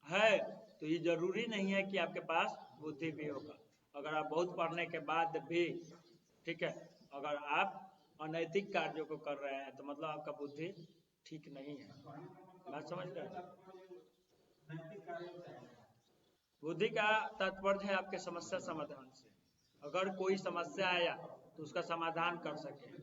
है तो ये जरूरी नहीं है कि आपके पास बुद्धि भी होगा। अगर आप बहुत पढ़ने के बाद भी, ठीक है, अगर आप अनैतिक कार्यों को कर रहे हैं तो मतलब आपका बुद्धि ठीक नहीं है, बात समझ रहे हैं। बुद्धि का तात्पर्य है आपके समस्या समाधान से, अगर कोई समस्या आया तो उसका समाधान कर सके।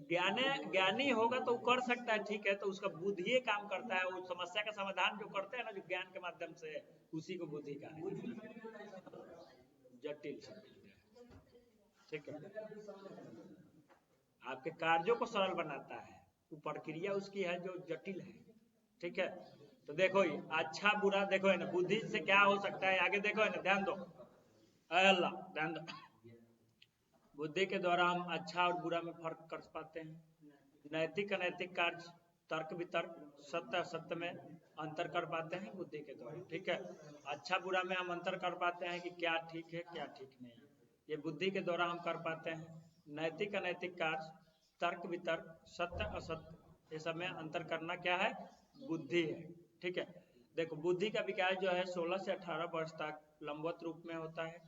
ज्ञानी होगा तो कर सकता है, ठीक है, तो उसका बुद्धि काम करता है, वो समस्या का समाधान जो करते हैं ना जो ज्ञान के माध्यम से, उसी को बुद्धि का है। जटिल से विद्या है। ठीक है, आपके कार्यों को सरल बनाता है, वो प्रक्रिया उसकी है जो जटिल है। ठीक है, तो देखो ये अच्छा बुरा देखो है ना, बुद्धि से क्या हो सकता है आगे देखो है ना, ध्यान दो अल्लाह, ध्यान दो। बुद्धि के द्वारा हम अच्छा और बुरा में फर्क कर पाते हैं, नैतिक अनैतिक कार्य, तर्क वितर्क, सत्य असत्य में अंतर कर पाते हैं बुद्धि के द्वारा। ठीक है, अच्छा बुरा में हम अंतर कर पाते हैं कि क्या ठीक है क्या ठीक नहीं है, ये बुद्धि के द्वारा हम कर पाते हैं। नैतिक अनैतिक कार्य, तर्क वितर्क, सत्य असत्य, ये सब में अंतर करना क्या है, बुद्धि है। ठीक है, देखो बुद्धि का विकास जो है 16 से 18 वर्ष तक लंबवत रूप में होता है।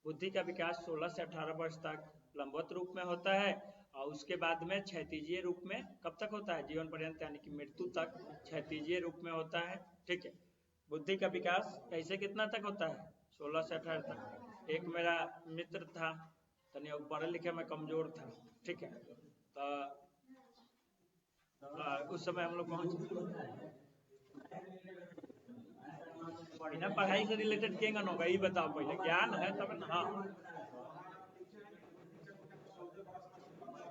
बुद्धि का विकास 16 से 18 वर्ष तक लंबवत रूप में होता है, और उसके बाद में क्षैतिजीय रूप में कब तक होता है, जीवन पर्यंत यानी कि मृत्यु तक क्षैतिजीय रूप में होता है। ठीक है, बुद्धि का विकास कैसे कितना तक होता है, 16 से 18 तक। एक मेरा मित्र था, तनी पढ़े लिखे में कमजोर था। ठीक है, तो उस समय हम लोग बिना पढ़ाई से रिलेटेड केंगन होगा ये बताओ, पहले ज्ञान है तब ना। हाँ,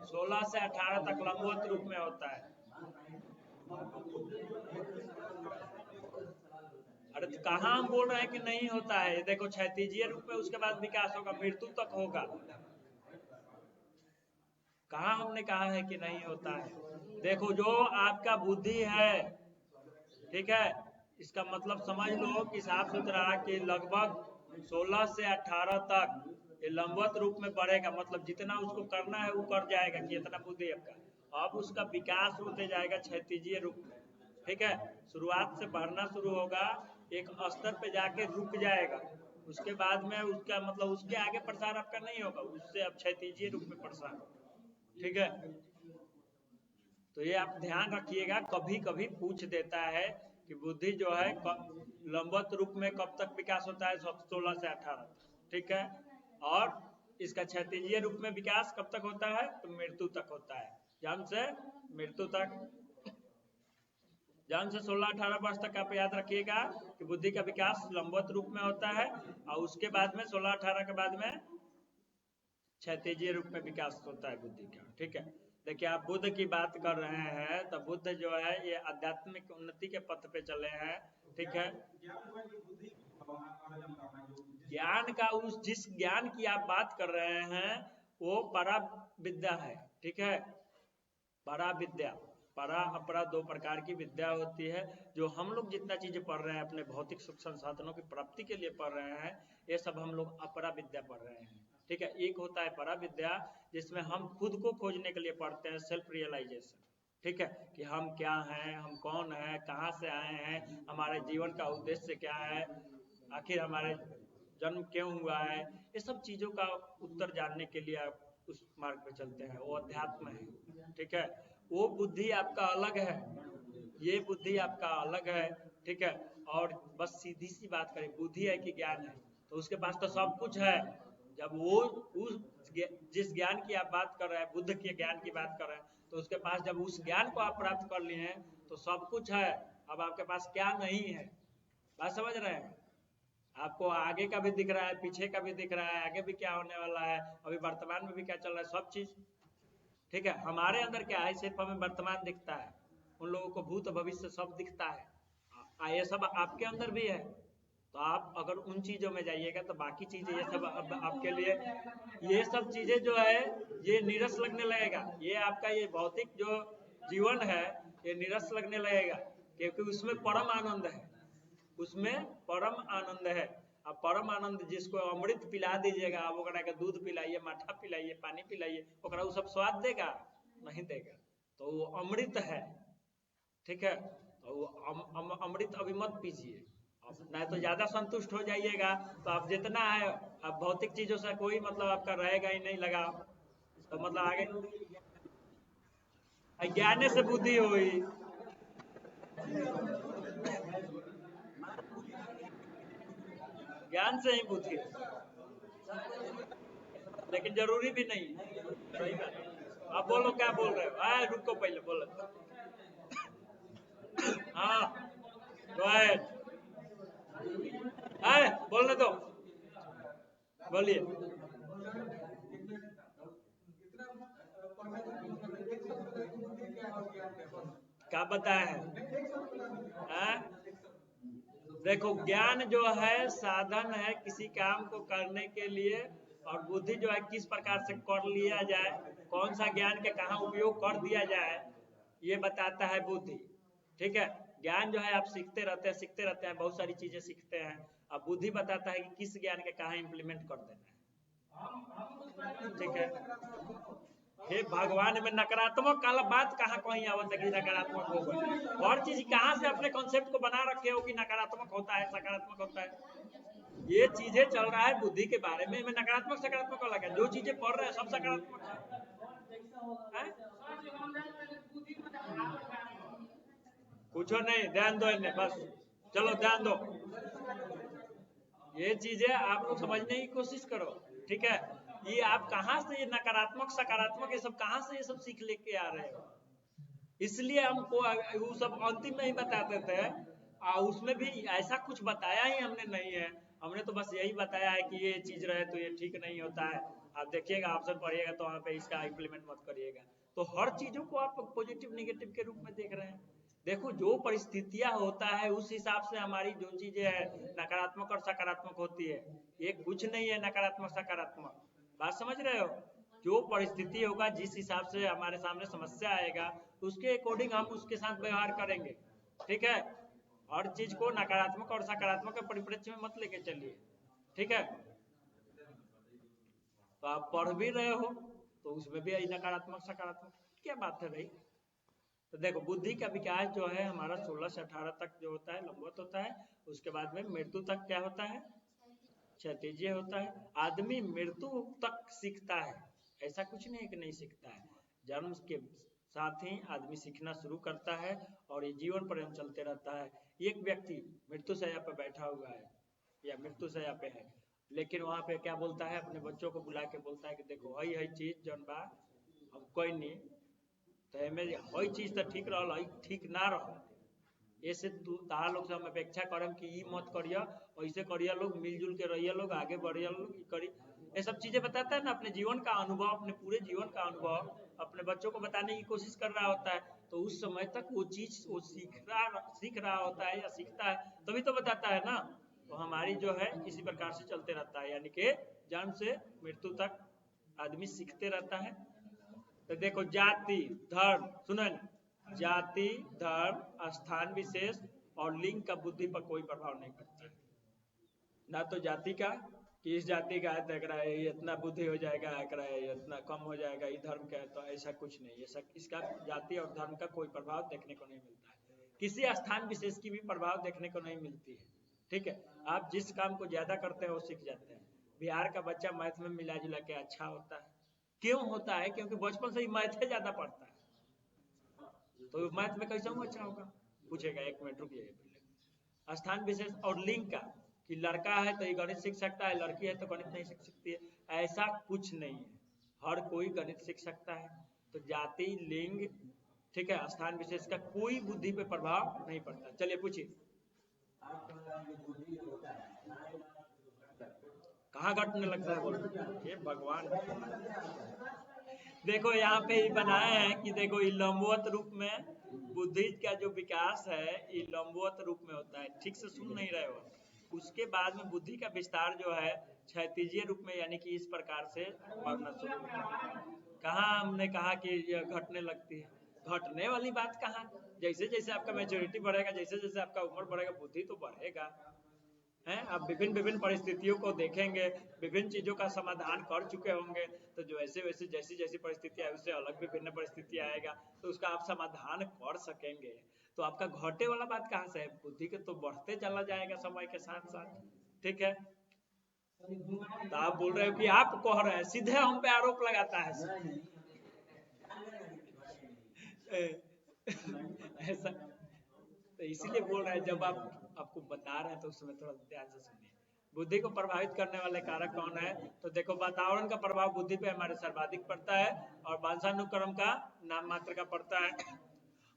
16 से 18 तक लंबवत रूप में होता है। अरे तो कहाँ हम बोल रहे हैं कि नहीं होता है, देखो क्षैतिजीय रूप में उसके बाद विकास होगा, मृत्यु तक होगा। कहाँ हमने कहा है कि नहीं होता है। देखो जो आपका बुद्धि है, ठीक है, इसका मतलब समझ लो कि साफ सुथरा कि लगभग 16 से 18 तक ये लंबवत रूप में बढ़ेगा, मतलब जितना उसको करना है वो कर जाएगा कि इतना बुद्धि आपका। अब उसका विकास होते जाएगा क्षैतिजीय रूप में। ठीक है, शुरुआत से बढ़ना शुरू होगा, एक स्तर पे जाके रुक जाएगा, उसके बाद में उसका मतलब उसके आगे प्रसार आपका नहीं होगा, उससे अब क्षैतिजीय रूप में प्रसार होगा। ठीक है, तो ये आप ध्यान रखिएगा, कभी कभी पूछ देता है कि बुद्धि जो है लंबवत रूप में कब तक विकास होता है, 16 से 18 तक। ठीक है, और इसका क्षैतिजीय रूप में विकास कब तक होता है, तो मृत्यु तक होता है, जन्म से मृत्यु तक। जन्म से 16-18 वर्ष तक आप याद रखिएगा कि बुद्धि का विकास लंबवत रूप में होता है, और उसके बाद में 16-18 के बाद में क्षैतिजीय रूप में विकास होता है बुद्धि का। ठीक है, देखिए आप बुद्ध की बात कर रहे हैं, तो बुद्ध जो है ये आध्यात्मिक उन्नति के पथ पे चले हैं। ठीक है, ज्ञान का उस जिस ज्ञान की आप बात कर रहे हैं वो परा विद्या है। ठीक है, परा विद्या, परा अपरा दो प्रकार की विद्या होती है। जो हम लोग जितना चीजें पढ़ रहे हैं अपने भौतिक सुख संसाधनों की प्राप्ति के लिए पढ़ रहे हैं, ये सब हम लोग अपरा विद्या पढ़ रहे हैं। ठीक है, एक होता है परा विद्या जिसमें हम खुद को खोजने के लिए पढ़ते हैं, सेल्फ रियलाइजेशन। ठीक है, कि हम क्या हैं, हम कौन हैं, कहाँ से आए हैं, हमारे जीवन का उद्देश्य क्या है, आखिर हमारे जन्म क्यों हुआ है, ये सब चीजों का उत्तर जानने के लिए आप उस मार्ग पे चलते हैं, वो अध्यात्म है। ठीक है, वो बुद्धि आपका अलग है, ये बुद्धि आपका अलग है। ठीक है, और बस सीधी सी बात करें, बुद्धि है कि ज्ञान है, तो उसके पास तो सब कुछ है। जब वो उस जिस ज्ञान की आप बात कर रहे हैं, बुद्ध के ज्ञान की बात कर रहे हैं, तो उसके पास जब उस ज्ञान को आप प्राप्त कर लिए हैं तो सब कुछ है। अब आपके पास क्या नहीं है, बात समझ रहे हैं। आपको आगे का भी दिख रहा है, पीछे का भी दिख रहा है, आगे भी क्या होने वाला है, अभी वर्तमान में भी क्या चल रहा है, सब चीज। ठीक है, हमारे अंदर क्या है, सिर्फ हमें वर्तमान दिखता है, उन लोगों को भूत भविष्य सब दिखता है, ये सब आपके अंदर भी है। तो आप अगर उन चीजों में जाइएगा तो बाकी चीजें ये सब अब आपके लिए, ये सब चीजें जो है ये नीरस लगने लगेगा, ये आपका ये भौतिक जो जीवन है ये नीरस लगने लगेगा, क्योंकि उसमें परम आनंद है, उसमें परम आनंद है। अब परम आनंद जिसको अमृत पिला दीजिएगा, आप ओकरा के दूध पिलाइए, माठा पिलाइए, पानी पिलाइए, ओकरा वो सब स्वाद देगा, नहीं देगा, तो वो अमृत है। ठीक है, तो वो अमृत अभी मत पीजिए, नहीं तो ज्यादा संतुष्ट हो जाइएगा, तो आप जितना है अब भौतिक चीजों से कोई मतलब आपका रहेगा ही नहीं लगा, तो मतलब आगे ज्ञान से बुद्धि हुई। ज्ञान से ही बुद्धि, लेकिन जरूरी भी नहीं। सही बात, आप बोलो क्या बोल रहे हो, रुको पहले बोलो। हाँ बोलने दो। बोलिए। क्या बताए हैं? देखो ज्ञान जो है साधन है किसी काम को करने के लिए, और बुद्धि जो है किस प्रकार से कर लिया जाए, कौन सा ज्ञान के कहाँ उपयोग कर दिया जाए, ये बताता है बुद्धि। ठीक है, ज्ञान जो है आप सीखते रहते हैं, बहुत सारी चीजें सीखते हैं। अब बुद्धि बताता है कि किस ज्ञान के कहाँ इम्प्लीमेंट कर देना है। ठीक है, हे भगवान में नकारात्मक काला बात कहाँ कहीं आवत है कि नकारात्मक हो गए। और चीज कहाँ से अपने कॉन्सेप्ट को बना रखे हो कि नकारात्मक होता है सकारात्मक होता है। ये चीजें चल रहा है बुद्धि के बारे में नकारात्मक सकारात्मक अलग है। जो चीजें पढ़ रहे हैं सब सकारात्मक है। कुछ नहीं, ध्यान दो इन्हें बस, चलो ध्यान दो। ये चीजें आप लोग समझने की कोशिश करो। ठीक है, ये आप कहाँ से ये नकारात्मक सकारात्मक ये सब कहाँ से ये सब सीख लेके आ रहे हो। इसलिए हमको वो सब अंतिम में ही बता देते हैं, उसमें भी ऐसा कुछ बताया ही हमने नहीं है। हमने तो बस यही बताया है कि ये चीज रहे तो ये ठीक नहीं होता है। आप देखिएगा, ऑप्शन पढ़िएगा तो वहाँ पे इसका इम्प्लीमेंट मत करिएगा। तो हर चीजों को आप पॉजिटिव निगेटिव के रूप में देख रहे हैं। देखो जो परिस्थितियां होता है उस हिसाब से हमारी जो चीजें है नकारात्मक और सकारात्मक होती है। ये कुछ नहीं है नकारात्मक सकारात्मक, बात समझ रहे हो। जो परिस्थिति होगा जिस हिसाब से हमारे सामने समस्या आएगा उसके अकॉर्डिंग हम उसके साथ व्यवहार करेंगे। ठीक है, हर चीज को नकारात्मक और सकारात्मक के परिप्रेक्ष्य में मत लेके चलिए। ठीक है, तो आप पढ़ भी रहे हो तो उसमें भी नकारात्मक सकारात्मक क्या बात है भाई। तो देखो बुद्धि का विकास जो है हमारा 16 से 18 तक जो होता है लंबवत होता है। उसके बाद में मृत्यु तक क्या होता है, क्षैतिज होता है। आदमी मृत्यु तक सीखता है, ऐसा कुछ नहीं है कि नहीं सीखता है। जन्म के साथ ही आदमी सीखना शुरू करता है और ये जीवन पर्यंत चलते रहता है। एक व्यक्ति मृत्यु शैया पे बैठा हुआ है या मृत्यु शैया पे है, लेकिन वहां पे क्या बोलता है, अपने बच्चों को बुला के बोलता है कि देखो हई चीज जौन बा हम कोई नहीं तो हमें हई चीज तो ठीक रहा ठीक ना रहा, ऐसे तहां लोग से हम अपेक्षा करम कि ई मत करिया, ऐसे करिया, लोग मिलजुल के रहिए, लोग आगे बढ़िया, लोग करी। ये सब चीजें बताता है ना, अपने जीवन का अनुभव, अपने पूरे जीवन का अनुभव अपने बच्चों को बताने की कोशिश कर रहा होता है। तो उस समय तक वो चीज वो सीख रहा होता है या सीखता है तभी तो बताता है ना। तो हमारी जो है इसी प्रकार से चलते रहता है, यानी कि जन्म से मृत्यु तक आदमी सीखते रहता है। तो देखो जाति धर्म, सुनो ना, जाति धर्म स्थान विशेष और लिंग का बुद्धि पर कोई प्रभाव नहीं पड़ता है। ना तो जाति का कि इस जाति का है तो एकरा ये इतना बुद्धि हो जाएगा, एकरा ये इतना कम हो जाएगा, ये धर्म का है, तो ऐसा कुछ नहीं, ऐसा इसका जाति और धर्म का कोई प्रभाव देखने को नहीं मिलता है। किसी स्थान विशेष की भी प्रभाव देखने को नहीं मिलती है। ठीक है, आप जिस काम को ज्यादा करते हैं वो सीख जाते हैं। बिहार का बच्चा मैथ में मिला जुला के अच्छा होता है, क्यों होता है, क्योंकि बचपन से ही मैथ ज्यादा पढ़ता है। तो मैथ में कैसे अच्छा होगा, पूछेगा, एक मिनट रुकिए। स्थान विशेष और लिंग का कि लड़का है तो ये गणित सीख सकता है, लड़की है तो गणित नहीं सीख सकती है, ऐसा कुछ नहीं है, हर कोई गणित सीख सकता है। तो जाति लिंग, ठीक है, स्थान विशेष का कोई बुद्धि पे प्रभाव नहीं पड़ता। चलिए पूछिए, कहाँ घटने लगता है बोलो, ये भगवान। देखो यहाँ पे ही बनाया है कि देखो ये लंबवत रूप में बुद्धि का जो विकास है ये लंबवत रूप में होता है। ठीक से सुन नहीं रहे हो। उसके बाद में बुद्धि का विस्तार जो है क्षैतिजीय रूप में, यानी कि इस प्रकार से बढ़ना शुरू होता है। कहाँ हमने कहा कि ये घटने लगती है, घटने वाली बात कहाँ। जैसे जैसे आपका मैच्योरिटी बढ़ेगा, जैसे जैसे आपका उम्र बढ़ेगा, बुद्धि तो बढ़ेगा हैं। आप विभिन्न विभिन्न परिस्थितियों को देखेंगे, विभिन्न चीजों का समाधान कर चुके होंगे, तो जो ऐसे वैसे जैसी जैसी परिस्थिति है उससे अलग विभिन्न परिस्थिति आएगा तो उसका आप समाधान कर सकेंगे। तो आपका घटे वाला बात कहाँ से है, बुद्धि के तो बढ़ते चला जाएगा समय के साथ साथ। ठीक है, तो आप बोल रहे हो कि आप कह रहे हैं, सीधे हम पे आरोप लगाता है ऐसा। तो इसीलिए बोल रहे हैं, जब आपको बता रहे हैं तो उस समय थोड़ा ध्यान से सुनिए। बुद्धि को प्रभावित करने वाले कारक कौन है, तो देखो वातावरण का प्रभाव बुद्धि पे हमारे सर्वाधिक पड़ता है और वंशानुक्रम का नाम मात्र का पड़ता है।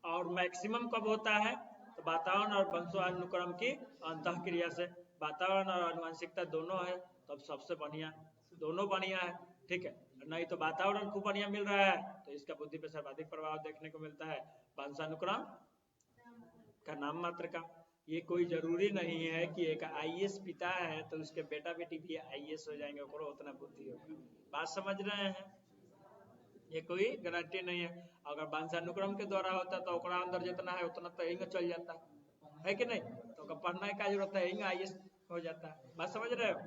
और मैक्सिमम कब होता है, तो वातावरण और वंशानुक्रम की अंतःक्रिया से। वातावरण और आनुवंशिकता दोनों है तब सबसे बढ़िया, दोनों बढ़िया है, ठीक है। नहीं तो वातावरण खूब बढ़िया मिल रहा है तो इसका बुद्धि पे सर्वाधिक प्रभाव देखने को मिलता है वंशानुक्रम का, नाम मात्र का। ये कोई जरूरी नहीं है कि एक आईएएस पिता है तो उसके बेटा बेटी भी आईएएस हो जाएंगे, उतना बुद्धि होगा। बात समझ रहे हैं? ये कोई गारंटी नहीं है। अगर वंशानुक्रम के द्वारा होता तो ओकरा अंदर जितना है उतना तो यही चल जाता है कि नहीं, तो पढ़ने का जरूरत है, यही आईएएस हो जाता है। बात समझ रहे हो?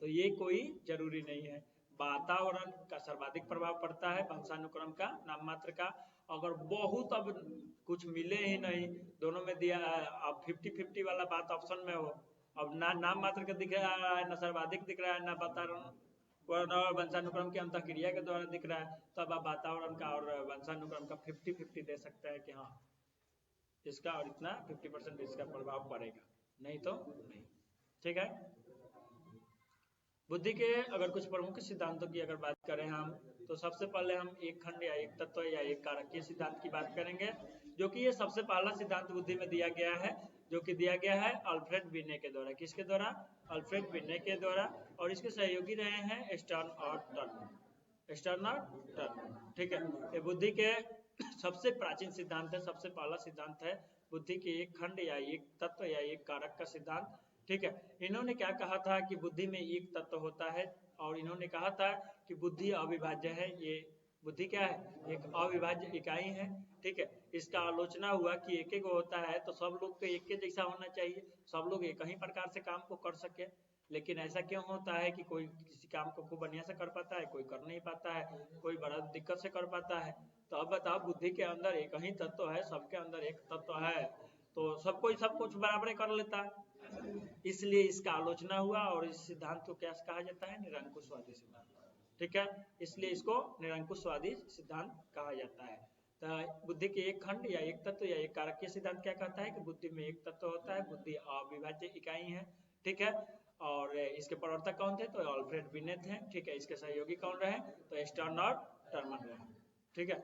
तो ये कोई जरूरी नहीं है। वातावरण का सर्वाधिक प्रभाव पड़ता है वंशानुक्रम का, नाम मात्र का। अगर बहुत अब कुछ मिले ही नहीं, दोनों में दिया, अब 50-50 वाला बात ऑप्शन में हो, अब ना नाम मात्र का दिख रहा है, ना सर्वाधिक दिख रहा है, ना वातावरण और वंशानुक्रम की अंतःक्रिया के द्वारा दिख रहा है, तब आप वातावरण का और वंशानुक्रम का 50-50 दे सकते हैं कि हाँ इसका और इतना 50% इसका प्रभाव पड़ेगा, नहीं तो नहीं। ठीक है। बुद्धि के अगर कुछ प्रमुख सिद्धांतों की अगर बात करें हम, तो सबसे पहले हम एक खंड या एक तत्व या एक कारक के सिद्धांत की बात करेंगे, जो कि ये सबसे पहला सिद्धांत बुद्धि में दिया गया है, जो कि दिया गया है अल्फ्रेड बिने के द्वारा। किसके द्वारा? अल्फ्रेड बिने के द्वारा। और इसके सहयोगी रहे हैं स्टर्न और टर्नर, स्टर्न और टर्नर। ठीक है। ये बुद्धि के सबसे प्राचीन सिद्धांत है, सबसे पहला सिद्धांत है बुद्धि के एक खंड या एक तत्व या एक कारक का सिद्धांत। ठीक है। इन्होंने क्या कहा था कि बुद्धि में एक तत्व होता है, और इन्होंने कहा था कि बुद्धि अविभाज्य है। ये बुद्धि क्या है? एक अविभाज्य इकाई है। ठीक है। इसका आलोचना हुआ कि एक एक होता है तो सब लोग तो एक जैसा होना चाहिए, सब लोग एक ही प्रकार से काम को कर सके। लेकिन ऐसा क्यों होता है कि कोई किसी काम को खूब बढ़िया से कर पाता है, कोई कर नहीं पाता है, कोई बड़ा दिक्कत से कर पाता है। तो अब बताओ, बुद्धि के अंदर एक ही तत्व है, सबके अंदर एक तत्व है, तो सब कोई सब कुछ बराबर कर लेता है। इसलिए इसका आलोचना हुआ, और इस सिद्धांत को क्या कहा जाता है? निरंकुशवादी सिद्धांत। ठीक है। इसलिए इसको निरंकुशवादी सिद्धांत कहा जाता है। तो बुद्धि के एक खंड या एक तत्व या एक कारक के सिद्धांत क्या कहता है कि बुद्धि में एक तत्व होता है, बुद्धि अविभाज्य इकाई है। ठीक है। और इसके प्रवर्तक कौन थे? तो अल्फ्रेड बिने थे। ठीक है। इसके सहयोगी कौन रहे? तो स्टर्न और टर्नर रहे। ठीक है।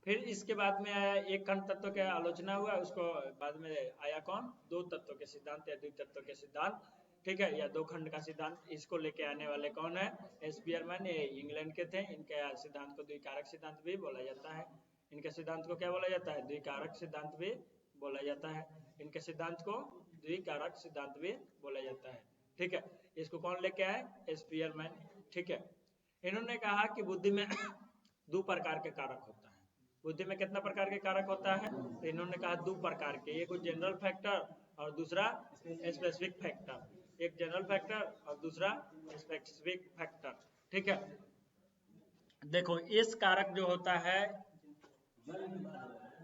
फिर इसके बाद में आया एक खंड तत्व की आलोचना हुआ, उसको बाद में आया कौन? दो तत्व के सिद्धांत या द्वितत्व के सिद्धांत। ठीक है। या दो खंड का सिद्धांत। इसको लेके आने वाले कौन है? स्पीयरमैन, ये इंग्लैंड के थे। इनके सिद्धांत को द्विकारक सिद्धांत भी बोला जाता है। इनके सिद्धांत को क्या बोला जाता है? द्विकारक सिद्धांत भी बोला जाता है। इनके सिद्धांत को द्विकारक सिद्धांत भी बोला जाता है। ठीक है। इसको कौन लेके आए? स्पीयरमैन। ठीक है। इन्होंने कहा कि बुद्धि में दो प्रकार के कारक होता है। बुद्धि में कितना प्रकार के कारक होता है? तो इन्होंने कहा दो प्रकार के, एक जनरल फैक्टर और दूसरा स्पेसिफिक फैक्टर। एक जनरल फैक्टर और दूसरा स्पेसिफिक फैक्टर। ठीक है। देखो, इस कारक जो होता है,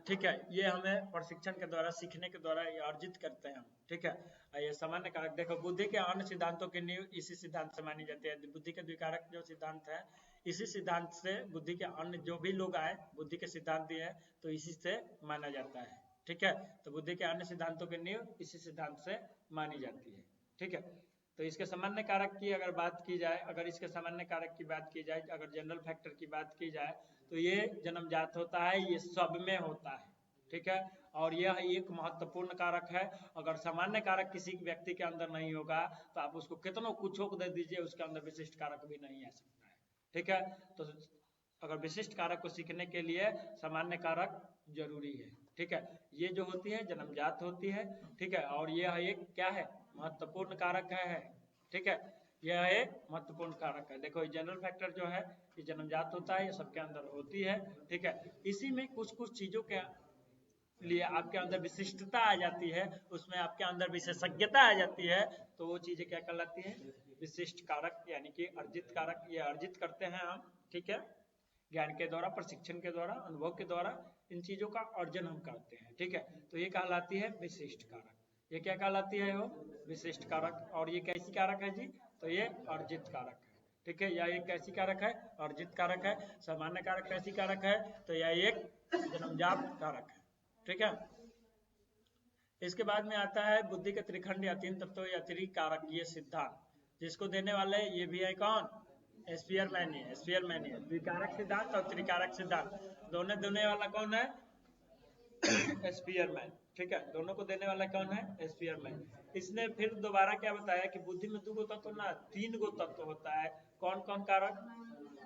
ठीक है, ये हमें प्रशिक्षण के द्वारा, सीखने के द्वारा ये अर्जित करते हैं हम। ठीक है। ये सामान्य कारक, देखो बुद्धि के अन्य सिद्धांतों की नींव इसी सिद्धांत से मानी जाती है। बुद्धि के द्विकारक जो सिद्धांत है, इसी सिद्धांत से बुद्धि के अन्य जो भी लोग आए, बुद्धि के सिद्धांत दिए, तो इसी से माना जाता है। ठीक है। तो बुद्धि के अन्य सिद्धांतों की नींव इसी सिद्धांत से मानी जाती है। ठीक है। तो इसके सामान्य कारक की अगर बात की जाए, अगर इसके सामान्य कारक की बात की जाए, अगर जनरल फैक्टर की बात की जाए, तो ये जन्मजात होता है, ये सब में होता है। ठीक है। और यह एक महत्वपूर्ण कारक है। अगर सामान्य कारक किसी व्यक्ति के अंदर नहीं होगा तो आप उसको कितना कुछ दे दीजिए, उसके अंदर विशिष्ट कारक भी नहीं आ सकता है। ठीक है। तो अगर विशिष्ट कारक को सीखने के लिए सामान्य कारक जरूरी है। ठीक है। ये जो होती है जन्मजात होती है। ठीक है। और यह एक क्या है? महत्वपूर्ण कारक है। ठीक है। यह एक महत्वपूर्ण कारक है। देखो, जनरल फैक्टर जो है ये जन्मजात होता है, ये सबके अंदर होती है। ठीक है। इसी में कुछ कुछ चीजों के लिए आपके अंदर विशिष्टता आ जाती है, उसमें आपके अंदर विशेषज्ञता आ जाती है, तो वो चीजें क्या कहलाती हैं? विशिष्ट कारक, यानी कि अर्जित कारक। ये अर्जित करते हैं हम। ठीक है। ज्ञान के द्वारा, प्रशिक्षण के द्वारा, अनुभव के द्वारा इन चीजों का अर्जन हम करते हैं। ठीक है। तो ये कहलाती है विशिष्ट कारक। ये क्या कहलाती है? वो विशिष्ट कारक। और ये कैसी कारक है जी? तो ये अर्जित कारक है। ठीक है। यह एक कैसी कारक है? अर्जित कारक है। सामान्य कारक कैसी कारक है? तो यह एक जन्मजात कारक है। ठीक है। इसके बाद में आता है बुद्धि के त्रिखंड या तीन तत्व या त्रिकारकीय सिद्धांत, जिसको देने वाले ये भी है कौन? स्पीयरमैन है। स्पीयरमैन है। द्विकारक सिद्धांत और त्रिकारक सिद्धांत दोनों देने वाला कौन है? स्पीयरमैन। ठीक है, दोनों को देने वाला कौन है? स्फीयर में। इसने फिर दोबारा क्या बताया कि बुद्धि में 2 गो तत्व ना 3 गो तत्व होता है। कौन कौन कारक?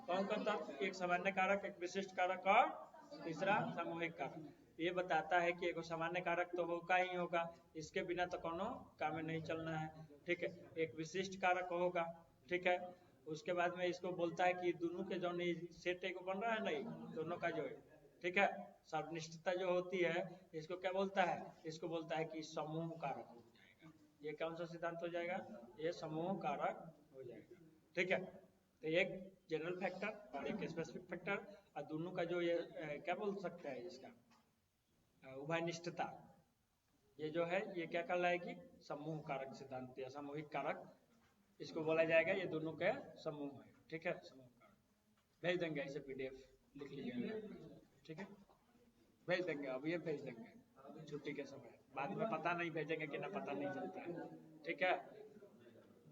कौन कौन तत्व? एक सामान्य कारक, एक विशिष्ट कारक और तीसरा सामूहिक कारक। ये बताता है कि एक सामान्य कारक तो होगा ही होगा, इसके बिना तो कोनो काम में नहीं चलना है। ठीक है, एक विशिष्ट कारक होगा। ठीक है, उसके बाद में इसको बोलता है कि दोनों के जो सेट एक बन रहा है नहीं, दोनों का जो है, ठीक है, सर्वनिष्ठता जो होती है, इसको क्या बोलता है? इसको बोलता है कि समूह कारक हो जाएगा। ये कौन सा सिद्धांत हो जाएगा? ये समूह कारक हो जाएगा। ठीक है, तो एक जनरल फैक्टर और एक स्पेसिफिक फैक्टर, और दोनों का जो ये क्या बोल सकते हैं इसका उभयनिष्ठता, ये जो है ये क्या कहलाएगी? समूह कारक सिद्धांत या सामूहिक कारक इसको बोला जाएगा। ये दोनों के समूह है। ठीक है, समूह कारक भेज देंगे, इसे PDF लिख लीजिएगा। ठीक है, भेज देंगे, अब ये भेज देंगे छुट्टी के समय। बाद में पता नहीं भेजेंगे कि ना पता नहीं चलता है। ठीक है,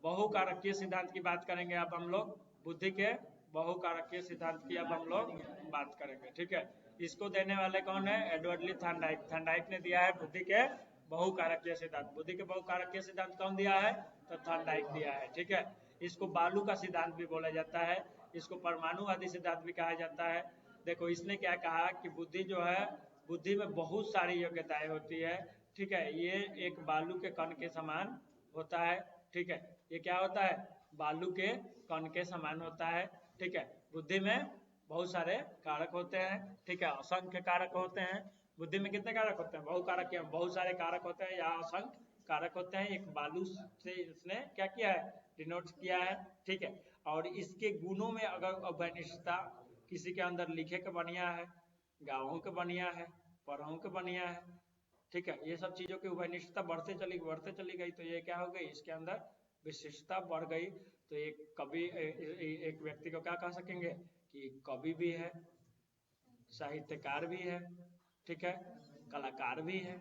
बहुकारकीय सिद्धांत की बात करेंगे अब हम लोग। बुद्धि के बहुकारकीय सिद्धांत की अब हम लोग बात करेंगे। ठीक है, इसको देने वाले कौन है? एडवर्ड ली थॉर्नडाइक। थॉर्नडाइक ने दिया है बुद्धि के बहुकारकीय सिद्धांत। बुद्धि के बहुकारकीय सिद्धांत कौन दिया है? तो थॉर्नडाइक दिया है। ठीक है, इसको बालू का सिद्धांत भी बोला जाता है, इसको परमाणुवादी सिद्धांत भी कहा जाता है। देखो इसने क्या कहा कि बुद्धि जो है, बुद्धि में बहुत सारी योग्यताएं होती है। ठीक है, ये एक बालू के कण के समान होता है। ठीक है, ये क्या होता है? बालू के कण के समान होता है। ठीक है, बुद्धि में बहुत सारे कारक होते हैं। ठीक है, असंख्य कारक होते हैं। बुद्धि में कितने कारक होते हैं? बहुकारक, बहुत सारे कारक होते हैं या असंख्य कारक होते हैं। एक बालू से इसने क्या किया है? डिनोट किया है। ठीक है, और इसके गुणों में अगर अवनिष्ठता किसी के अंदर लिखे के बढ़िया है, गाँवों के बढ़िया है, पढ़ों के बढ़िया है, ठीक है, ये सब चीजों की उभयनिष्ठता बढ़ते चली गई, तो ये क्या हो गई? इसके अंदर विशिष्टता बढ़ गई। तो एक कवि, एक व्यक्ति को क्या कह सकेंगे कि कवि भी है, साहित्यकार भी है, ठीक है, कलाकार भी है।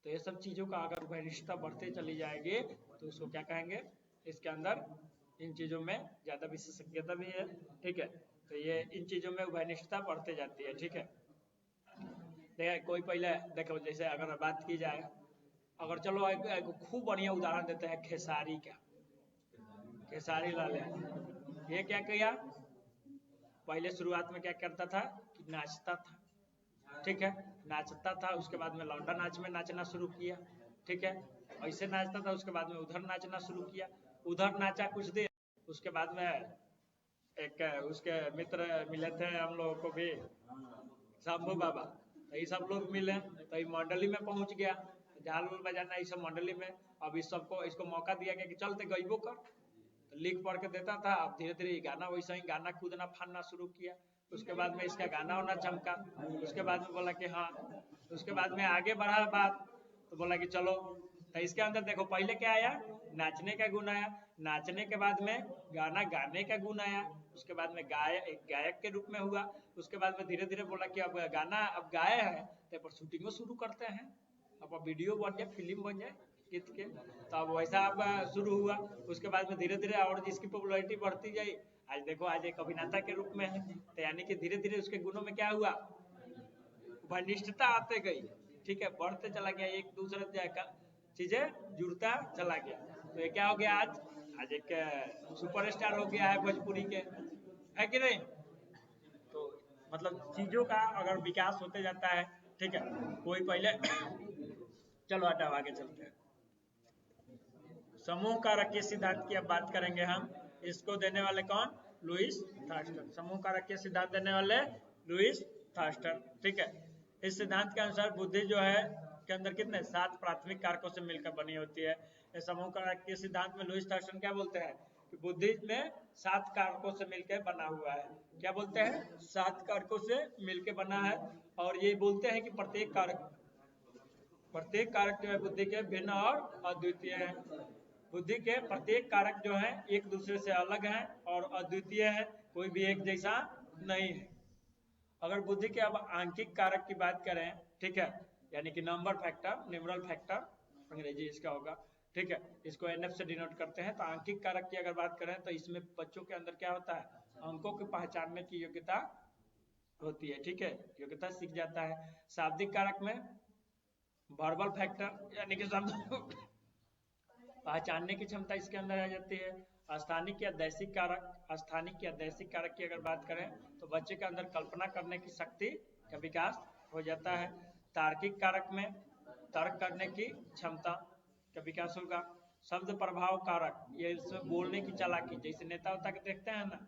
तो ये सब चीजों का अगर उभयनिष्ठता बढ़ते चली जाएगी तो उसको क्या कहेंगे? इसके अंदर इन चीजों में ज्यादा विशेषज्ञता भी है। ठीक है, तो ये इन चीजों में उभयनिष्ठता बढ़ते जाती है। ठीक है, देखिए कोई पहले देखो, जैसे अगर बात की जाए, अगर चलो एक खूब बढ़िया उदाहरण देते हैं खेसारी का। खेसारी लाल यादव, ये क्या किया? पहले शुरुआत में क्या करता था कि नाचता था। ठीक है, नाचता था, उसके बाद में लौंडा नाच में नाचना शुरू किया। ठीक है, ऐसे नाचता था, उसके बाद में उधर नाचना शुरू किया। उधर नाचा कुछ देर, उसके बाद में एक उसके मित्र मिले थे हम लोगों को भी, शंभू बाबा, तो ये सब लोग मिले, तो ये मंडली में पहुंच गया, झाल उल बजाना ये सब मंडली में। अब इस सबको इसको मौका दिया गया कि चलते गईबो कर, तो लिख पढ़ के देता था। अब धीरे धीरे गाना वैसा ही गाना कूदना फाड़ना शुरू किया। उसके बाद में इसका गाना होना चमका। उसके बाद में बोला कि हाँ, उसके बाद में आगे बढ़ा बात, तो बोला कि चलो, तो इसके अंदर देखो पहले क्या आया? नाचने का गुण आया। नाचने के बाद में गाना गाने का गुण आया। उसके बाद में एक गायक के रूप में हुआ। उसके बाद में धीरे धीरे बोला कि अब गाना अब गाए हैं तो पर शूटिंग शुरू करते हैं, अब वीडियो बन जाए, फिल्म बन जाए गीत के, तो अब वैसा अब शुरू हुआ। उसके बाद में धीरे धीरे और जिसकी पॉपुलैरिटी बढ़ती गई, आज देखो आज एक अभिनेता के रूप में है। तो यानी कि धीरे धीरे उसके गुणों में क्या हुआ? वरिष्ठता आते गई। ठीक है, बढ़ते चला गया, एक दूसरे से चीजें जुड़ता चला गया। तो ये क्या हो गया? आज एक सुपरस्टार हो गया है भोजपुरी के, है कि नहीं? तो मतलब चीजों का अगर विकास होते जाता है, ठीक है, कोई पहले चलो हटाओ आगे चलते हैं। समूह कारकीय सिद्धांत की अब बात करेंगे हम। इसको देने वाले कौन? Louis Thurstone. समूह कारकीय सिद्धांत देने वाले लुईस थर्स्टन। ठीक है, इस सिद्धांत के अनुसार बुद्धि जो है के अंदर कितने 7 प्राथमिक कारकों से मिलकर बनी होती है। इस समूह कारकीय सिद्धांत में लुईस थर्स्टन क्या बोलते हैं कि बुद्धि में 7 कारकों से मिलकर बना हुआ है। क्या बोलते हैं? 7 कारकों से मिलकर बना है। और ये बोलते हैं कि प्रत्येक कारक जो है बुद्धि के भिन्न और अद्वितीय है। बुद्धि के प्रत्येक कारक जो है एक दूसरे से अलग हैं और अद्वितीय है, कोई भी एक जैसा नहीं है। अगर बुद्धि के अब आंकिक कारक की बात करें, ठीक है, यानी कि नंबर फैक्टर, न्यूमरल फैक्टर अंग्रेजी इसका होगा, ठीक है, इसको NF से डिनोट करते हैं। तो आंकिक कारक की अगर बात करें तो इसमें बच्चों के अंदर क्या होता है? अंकों को पहचानने की योग्यता होती है। ठीक है, योग्यता सीख जाता है। शाब्दिक कारक में वर्बल फैक्टर यानी कि शब्द पहचानने की क्षमता इसके अंदर आ जाती है। स्थानिक या दैसिक कारक की अगर बात करें तो बच्चे के अंदर कल्पना करने की शक्ति का विकास हो जाता है। तार्किक कारक में तर्क करने की क्षमता का विकास होगा। शब्द प्रभाव कारक, ये इसमें बोलने की चालाकी, जैसे नेता उता के देखते हैं ना,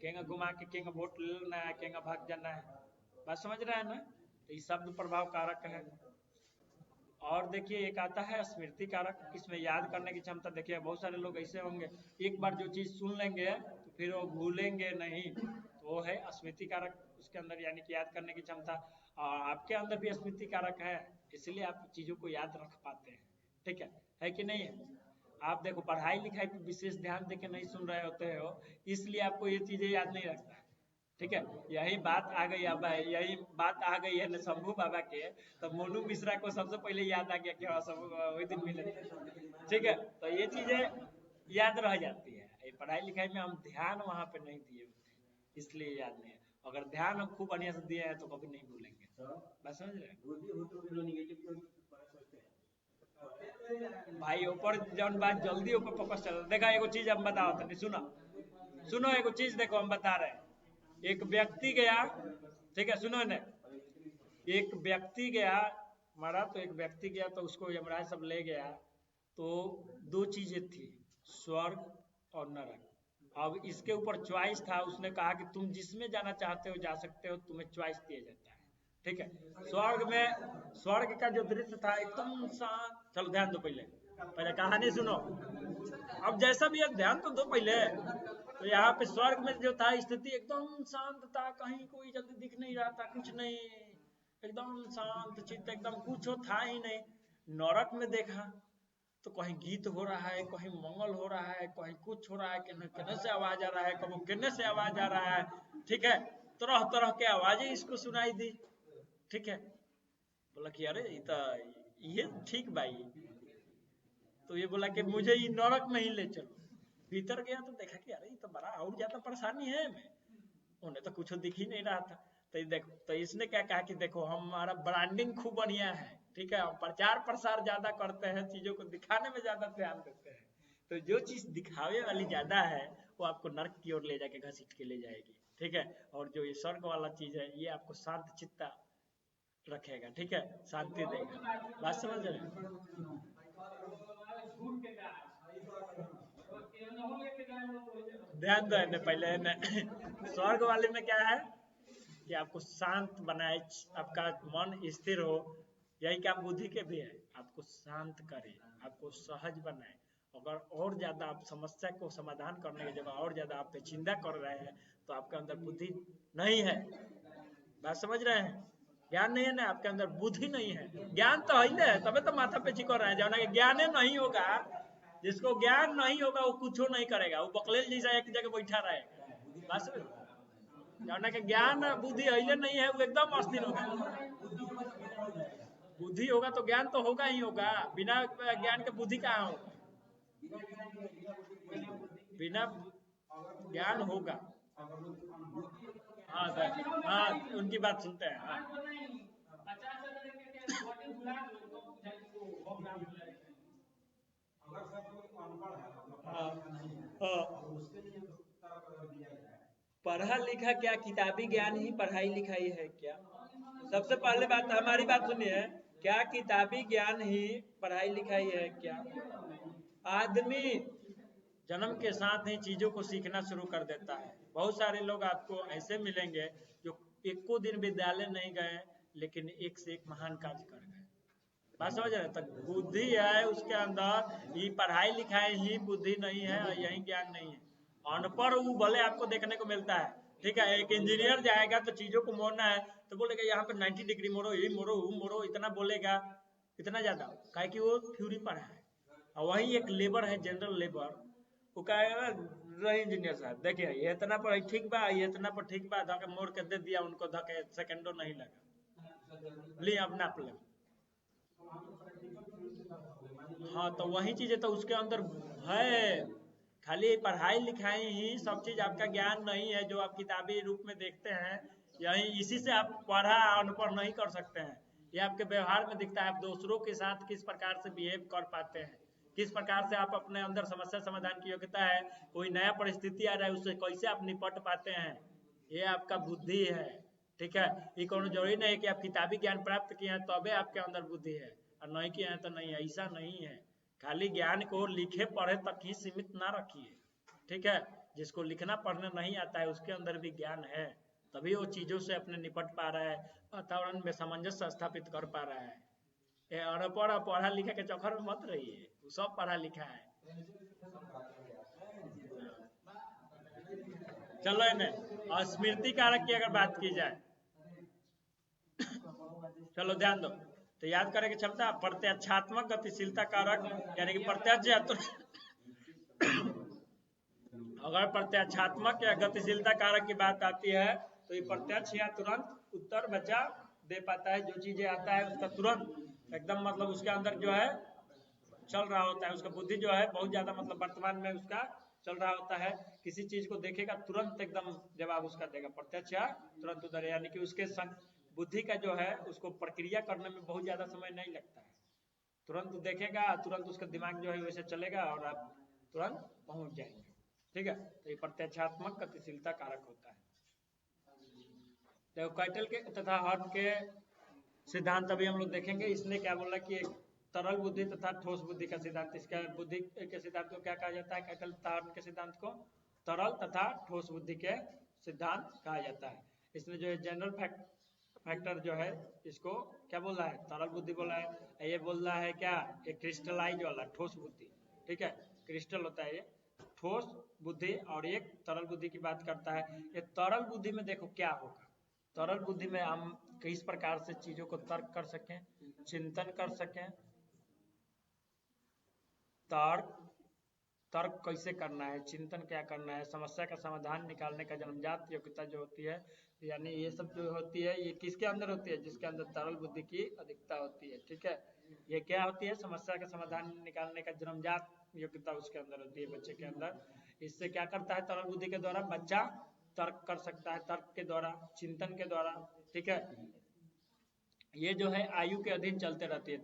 केंगा घुमा के केंगा वोट लेना है, केंगा भाग जाना है, बात समझ रहे हैं ना, तो ये शब्द प्रभाव कारक है। और देखिए एक आता है स्मृति कारक, इसमें याद करने की क्षमता। देखिए बहुत सारे लोग ऐसे होंगे, एक बार जो चीज सुन लेंगे तो फिर वो भूलेंगे नहीं, तो वो है स्मृति कारक उसके अंदर, यानी कि याद करने की क्षमता। और आपके अंदर भी स्मृति कारक है, इसलिए आप चीजों को याद रख पाते हैं, ठीक है कि नहीं है। आप देखो पढ़ाई लिखाई पर विशेष ध्यान देके नहीं सुन रहे होते हो, इसलिए आपको ये चीजें याद नहीं रखता है, ठीक है। यही बात आ गई अब, यही बात आ गई है शंभू बाबा के, तो मोनू मिश्रा को सबसे पहले याद आ गया कि हाँ शंभू बाबा वही दिन मिले थे, ठीक है। तो ये चीजें याद रह जाती है, ये पढ़ाई लिखाई में हम ध्यान वहाँ पे नहीं दिए होते हैं, इसलिए याद नहीं है। अगर ध्यान हम खूब बढ़िया से दिए हैं तो कभी नहीं भूलेंगे, बस समझ रहे हैं भाई। ऊपर जौन बात जल्दी ऊपर फोकस चल, देखा एगो चीज हम बताओ तनी, सुनो एगो चीज देखो हम बता रहे हैं। एक व्यक्ति गया, ठीक है, सुनो ने, एक व्यक्ति गया मरा, तो एक व्यक्ति गया तो उसको यमराज सब ले गया, तो दो चीजें थी, स्वर्ग और नरक। अब इसके ऊपर चॉइस था, उसने कहा कि तुम जिसमें जाना चाहते हो जा सकते हो, तुम्हें चॉइस दिया जाता है, ठीक है। स्वर्ग का जो दृश्य था एकदम शांत, चलो ध्यान दो, पहले कहानी सुनो, अब जैसा भी है ध्यान तो दो पहले। तो यहाँ पे स्वर्ग में जो था स्थिति एकदम शांत था, कहीं कोई जल्दी दिख नहीं रहा था, कुछ नहीं, एकदम शांत चित्त, एकदम कुछ था ही नहीं। नरक में देखा तो कहीं गीत हो रहा है, कहीं मंगल हो रहा है, कहीं कुछ हो रहा है, कहने से आवाज आ रहा है, कभी कहने से आवाज आ रहा है, ठीक है, तरह तरह के आवाजें इसको सुनाई दी, ठीक है। बोला कि अरे ये ठीक भाई, तो ये बोला कि मुझे ये नरक में ही ले चलो। भीतर गया तो देखा कि अरे ये तो बड़ा और ज्यादा परेशानी है, मैं उन्हें तो कुछ दिख ही नहीं रहा था। तो देखो, तो इसने क्या कहा कि देखो हमारा ब्रांडिंग खूब बढ़िया है, ठीक है, हम प्रचार प्रसार ज्यादा करते हैं, चीजों को दिखाने में ज्यादा ध्यान देते हैं, तो जो चीज दिखावे वाली ज्यादा है वो आपको नरक की ओर ले जाके घसीट के ले जाएगी, ठीक है। और जो ये स्वर्ग वाला चीज है ये आपको शांत चित्ता रखेगा, ठीक है, शांति देगा, बात समझ रहे हैं। ध्यान दो ने पहले ने स्वर्ग वाले में क्या है कि आपको शांत बनाए, आपका मन स्थिर हो, यही काम बुद्धि के भी है, आपको शांत करे, आपको सहज बनाए। अगर और ज्यादा आप समस्या को समाधान करने की जगह और ज्यादा आप पेचीदा कर रहे हैं तो आपके अंदर बुद्धि नहीं है, बात समझ रहे हैं। ज्ञान नहीं है ना, आपके अंदर बुद्धि नहीं है, ज्ञान तो है, तबे तो माथा पेची कर रहे हैं। जब ज्ञान नहीं होगा, जिसको ज्ञान नहीं होगा वो कुछ नहीं करेगा, वो बकलेल जैसा एक जगह बैठा रहेगा, बात समझ। जौना के ज्ञान बुद्धि अहिले नहीं है वो एकदम अस्थिर होगा। बुद्धि होगा तो ज्ञान तो होगा ही होगा, बिना ज्ञान के बुद्धि कहाँ होगा, बिना ज्ञान होगा। हाँ हाँ, उनकी बात सुनते हैं। पढ़ा लिखा क्या किताबी ज्ञान ही पढ़ाई लिखाई है क्या? सबसे पहले बात, हमारी बात सुनिए, क्या किताबी ज्ञान ही पढ़ाई लिखाई है क्या? आदमी जन्म के साथ ही चीजों को सीखना शुरू कर देता है। बहुत सारे लोग आपको ऐसे मिलेंगे जो एको दिन विद्यालय नहीं गए लेकिन एक से एक महान कार्य कर गए, बात समझ रहे हैं। तक बुद्धि है उसके अंदर, ये पढ़ाई लिखाई ही बुद्धि नहीं है और यही ज्ञान नहीं है। अनपढ़ वो भले आपको देखने को मिलता है, ठीक है। एक इंजीनियर जाएगा तो चीजों को मोड़ना है तो बोलेगा यहाँ पे 90 डिग्री मोड़ो, ये मोड़ो, वो मोड़ो, इतना बोलेगा, इतना ज्यादा, काहे कि वो थ्योरी पढ़ा है। और वही एक लेबर है, जनरल लेबर, वो कहेगा रही इंजीनियर साहब देखिए ये इतना पर ठीक बा, ये इतना पर ठीक बा, धके मोड़ के दे दिया उनको, धके सेकंडो नहीं लगा, ले अब नाप ले। हाँ, तो वही चीज है, तो उसके अंदर है, खाली पढ़ाई लिखाई ही सब चीज आपका ज्ञान नहीं है। जो आप किताबी रूप में देखते हैं, यही इसी से आप पढ़ा अनपढ़ नहीं कर सकते हैं। ये आपके व्यवहार में दिखता है, आप दूसरों के साथ किस प्रकार से बिहेव कर पाते हैं, किस प्रकार से आप अपने अंदर समस्या समाधान की योग्यता है, कोई नया परिस्थिति आ रहा है उससे कैसे आप निपट पाते हैं, ये आपका बुद्धि है। ठीक है, ये कोनो जरूरी नहीं है कि आप किताबी ज्ञान प्राप्त किए हैं तबे आपके अंदर बुद्धि है और नहीं किए हैं तो नहीं है, ऐसा नहीं है। खाली ज्ञान को लिखे पढ़े तक ही सीमित ना रखिए। ठीक है, जिसको लिखना पढ़ना नहीं आता है उसके अंदर भी ज्ञान है, तभी वो चीजों से अपने निपट पा रहा है, वातावरण में सामंजस्य स्थापित कर पा रहा है। ये अनपढ़ पढ़ा लिखा के चक्कर में मत रहिए, वो सब पढ़ा लिखा है। चलो इन्हें और स्मृति कारक की अगर बात की जाए, चलो ध्यान दो, तो याद करने की क्षमता, प्रत्यक्षात्मक गतिशीलता कारक यानी कि प्रत्यक्ष अगर प्रत्यक्षात्मक या गतिशीलता कारक की बात आती है तो ये प्रत्यक्ष या तुरंत उत्तर बच्चा दे पाता है, जो चीजें आता है उसका तुरंत एकदम मतलब उसके अंदर जो है चल रहा होता है, उसका बुद्धि जो है बहुत ज्यादा मतलब वर्तमान में उसका चल रहा होता है, किसी चीज को देखेगा तुरंत एकदम जवाब उसका देगा, प्रत्यक्ष या तुरंत उधर, यानी कि उसके बुद्धि का जो है उसको प्रक्रिया करने में बहुत ज्यादा समय नहीं लगता है, तुरंत देखेगा तुरंत उसका दिमाग जो है वैसे चलेगा और आप तुरंत पहुंच जाएंगे। ठीक है, तो ये प्रत्यक्षात्मक गतिशीलता कारक होता है। तो कैटल के तथा हर्ट के सिद्धांत अभी हम लोग देखेंगे। इसने क्या बोला कि एक तरल बुद्धि तथा ठोस बुद्धि का सिद्धांत, इसका बुद्धि के सिद्धांत को क्या कहा जाता है, कैटल तथा हर्ट के सिद्धांत को तरल तथा ठोस बुद्धि के सिद्धांत कहा जाता है। इसने जो जनरल फैक्टर जो है इसको क्या बोला है, तरल बुद्धि बोला है, ये बोल रहा है क्या, ये क्रिस्टलाइज वाला ठोस बुद्धि। ठीक है, क्रिस्टल होता है ये ठोस बुद्धि और एक तरल बुद्धि की बात करता है। ये तरल बुद्धि में देखो क्या होगा, तरल बुद्धि में हम किस प्रकार से चीजों को तर्क कर सकें, चिंतन कर सकें, तर्क कैसे करना है, चिंतन क्या करना है, समस्या का समाधान निकालने का जन्मजात योग्यता जो होती है, यानी ये सब जो होती है ये किसके अंदर होती है, जिसके अंदर तरल बुद्धि की अधिकता होती है। ठीक है, ये क्या होती है, समस्या का समाधान निकालने का जन्मजात योग्यता उसके अंदर होती है बच्चे के अंदर। इससे क्या करता है, तरल बुद्धि के द्वारा बच्चा तर्क कर सकता है, तर्क के द्वारा, चिंतन के द्वारा। ठीक है, ये जो है आयु के अधीन चलते रहती है,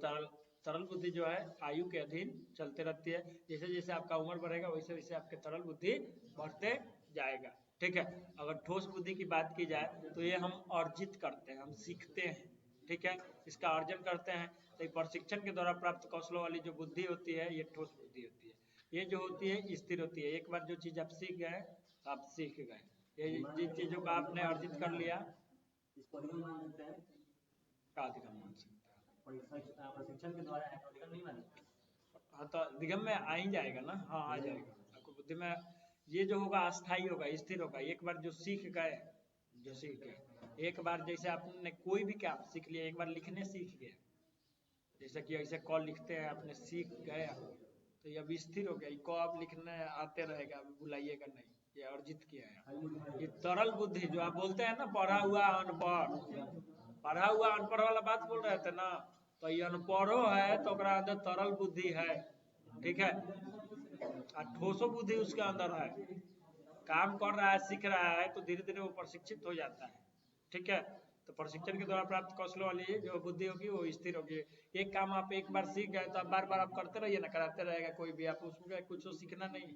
तरल बुद्धि जो है आयु के अधीन चलते रहती है, जैसे जैसे आपका उम्र बढ़ेगा वैसे वैसे आपके तरल बुद्धि बढ़ते जाएगा। ठीक है, अगर ठोस बुद्धि की बात की जाए तो ये हम अर्जित करते हैं, हम सीखते हैं। ठीक है, इसका अर्जन करते हैं, तो प्रशिक्षण के द्वारा प्राप्त कौशलों वाली जो बुद्धि होती है ये ठोस बुद्धि होती है। ये जो होती है स्थिर होती है, एक बार जो चीज आप सीख गए आप सीख गए, ये जिन चीजों को आपने अर्जित कर लिया इसको अधिगम मान सकते हैं, का अधिगम मान सकते हैं, प्रशिक्षण के द्वारा है, अधिगम नहीं मान सकते। हाँ तो अधिगम में आ ही जाएगा ना, हाँ आ जाएगा आपको बुद्धि में, ये जो होगा अस्थाई होगा, स्थिर होगा। एक बार जो सीख गए, जो सीख गए, एक बार जैसे आपने कोई भी काम सीख लिया, एक बार लिखने सीख गए, जैसे कि ऐसे क लिखते हैं आपने सीख गए तो ये अब स्थिर हो गया, क आप लिखने आते रहेगा, बुलाइएगा नहीं, ये अर्जित किया है। ये तरल बुद्धि जो आप बोलते हैं ना, पढ़ा हुआ अनपढ़, पढ़ा हुआ अनपढ़ वाला बात बोल रहे थे ना, तो ये अनपढ़ो है तो ओकरा अंदर तरल बुद्धि है। ठीक है, और ठोसो बुद्धि उसके अंदर है, काम कर रहा है, सीख रहा है, तो धीरे धीरे वो प्रशिक्षित हो जाता है। ठीक है, तो प्रशिक्षण के द्वारा प्राप्त कौशलों वाली जो बुद्धि होगी वो स्थिर होगी। एक काम आप एक बार सीख गए तो आप बार बार आप करते रहिए ना, कराते रहेगा कोई भी, आप उसमें कुछ सीखना नहीं,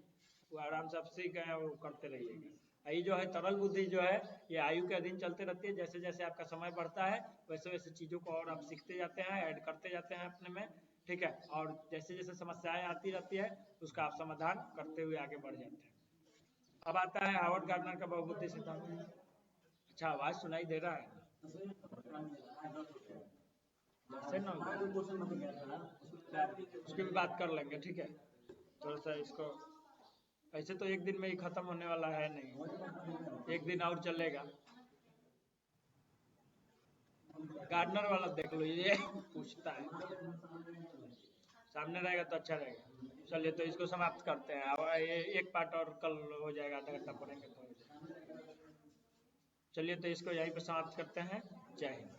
वो आराम से आप सीख गए वो करते रहिएगा। ये जो है तरल बुद्धि जो है ये आयु के अधीन चलते रहती है, जैसे जैसे आपका समय बढ़ता है वैसे वैसे चीजों को और आप सीखते जाते हैं, ऐड करते जाते हैं अपने में। ठीक है, और जैसे जैसे समस्याएं आती रहती है उसका आप समाधान करते हुए आगे बढ़ जाते हैं। अब आता है हार्वर्ड गार्डनर का बहुबुद्धि सिद्धांत। अच्छा, आवाज सुनाई दे रहा है से ना, उसकी भी बात कर लेंगे। ठीक है, थोड़ा सा इसको, ऐसे तो एक दिन में ही खत्म होने वाला है नहीं, एक दिन और चलेगा। गार्डनर वाला देख लो, ये पूछता है, सामने रहेगा तो अच्छा रहेगा। चलिए तो इसको समाप्त करते हैं, अब ये एक पार्ट और कल हो जाएगा, आधा घंटा पढ़ेंगे तो हो जाएगा। चलिए तो इसको यहीं पे समाप्त करते हैं। जय हिंद।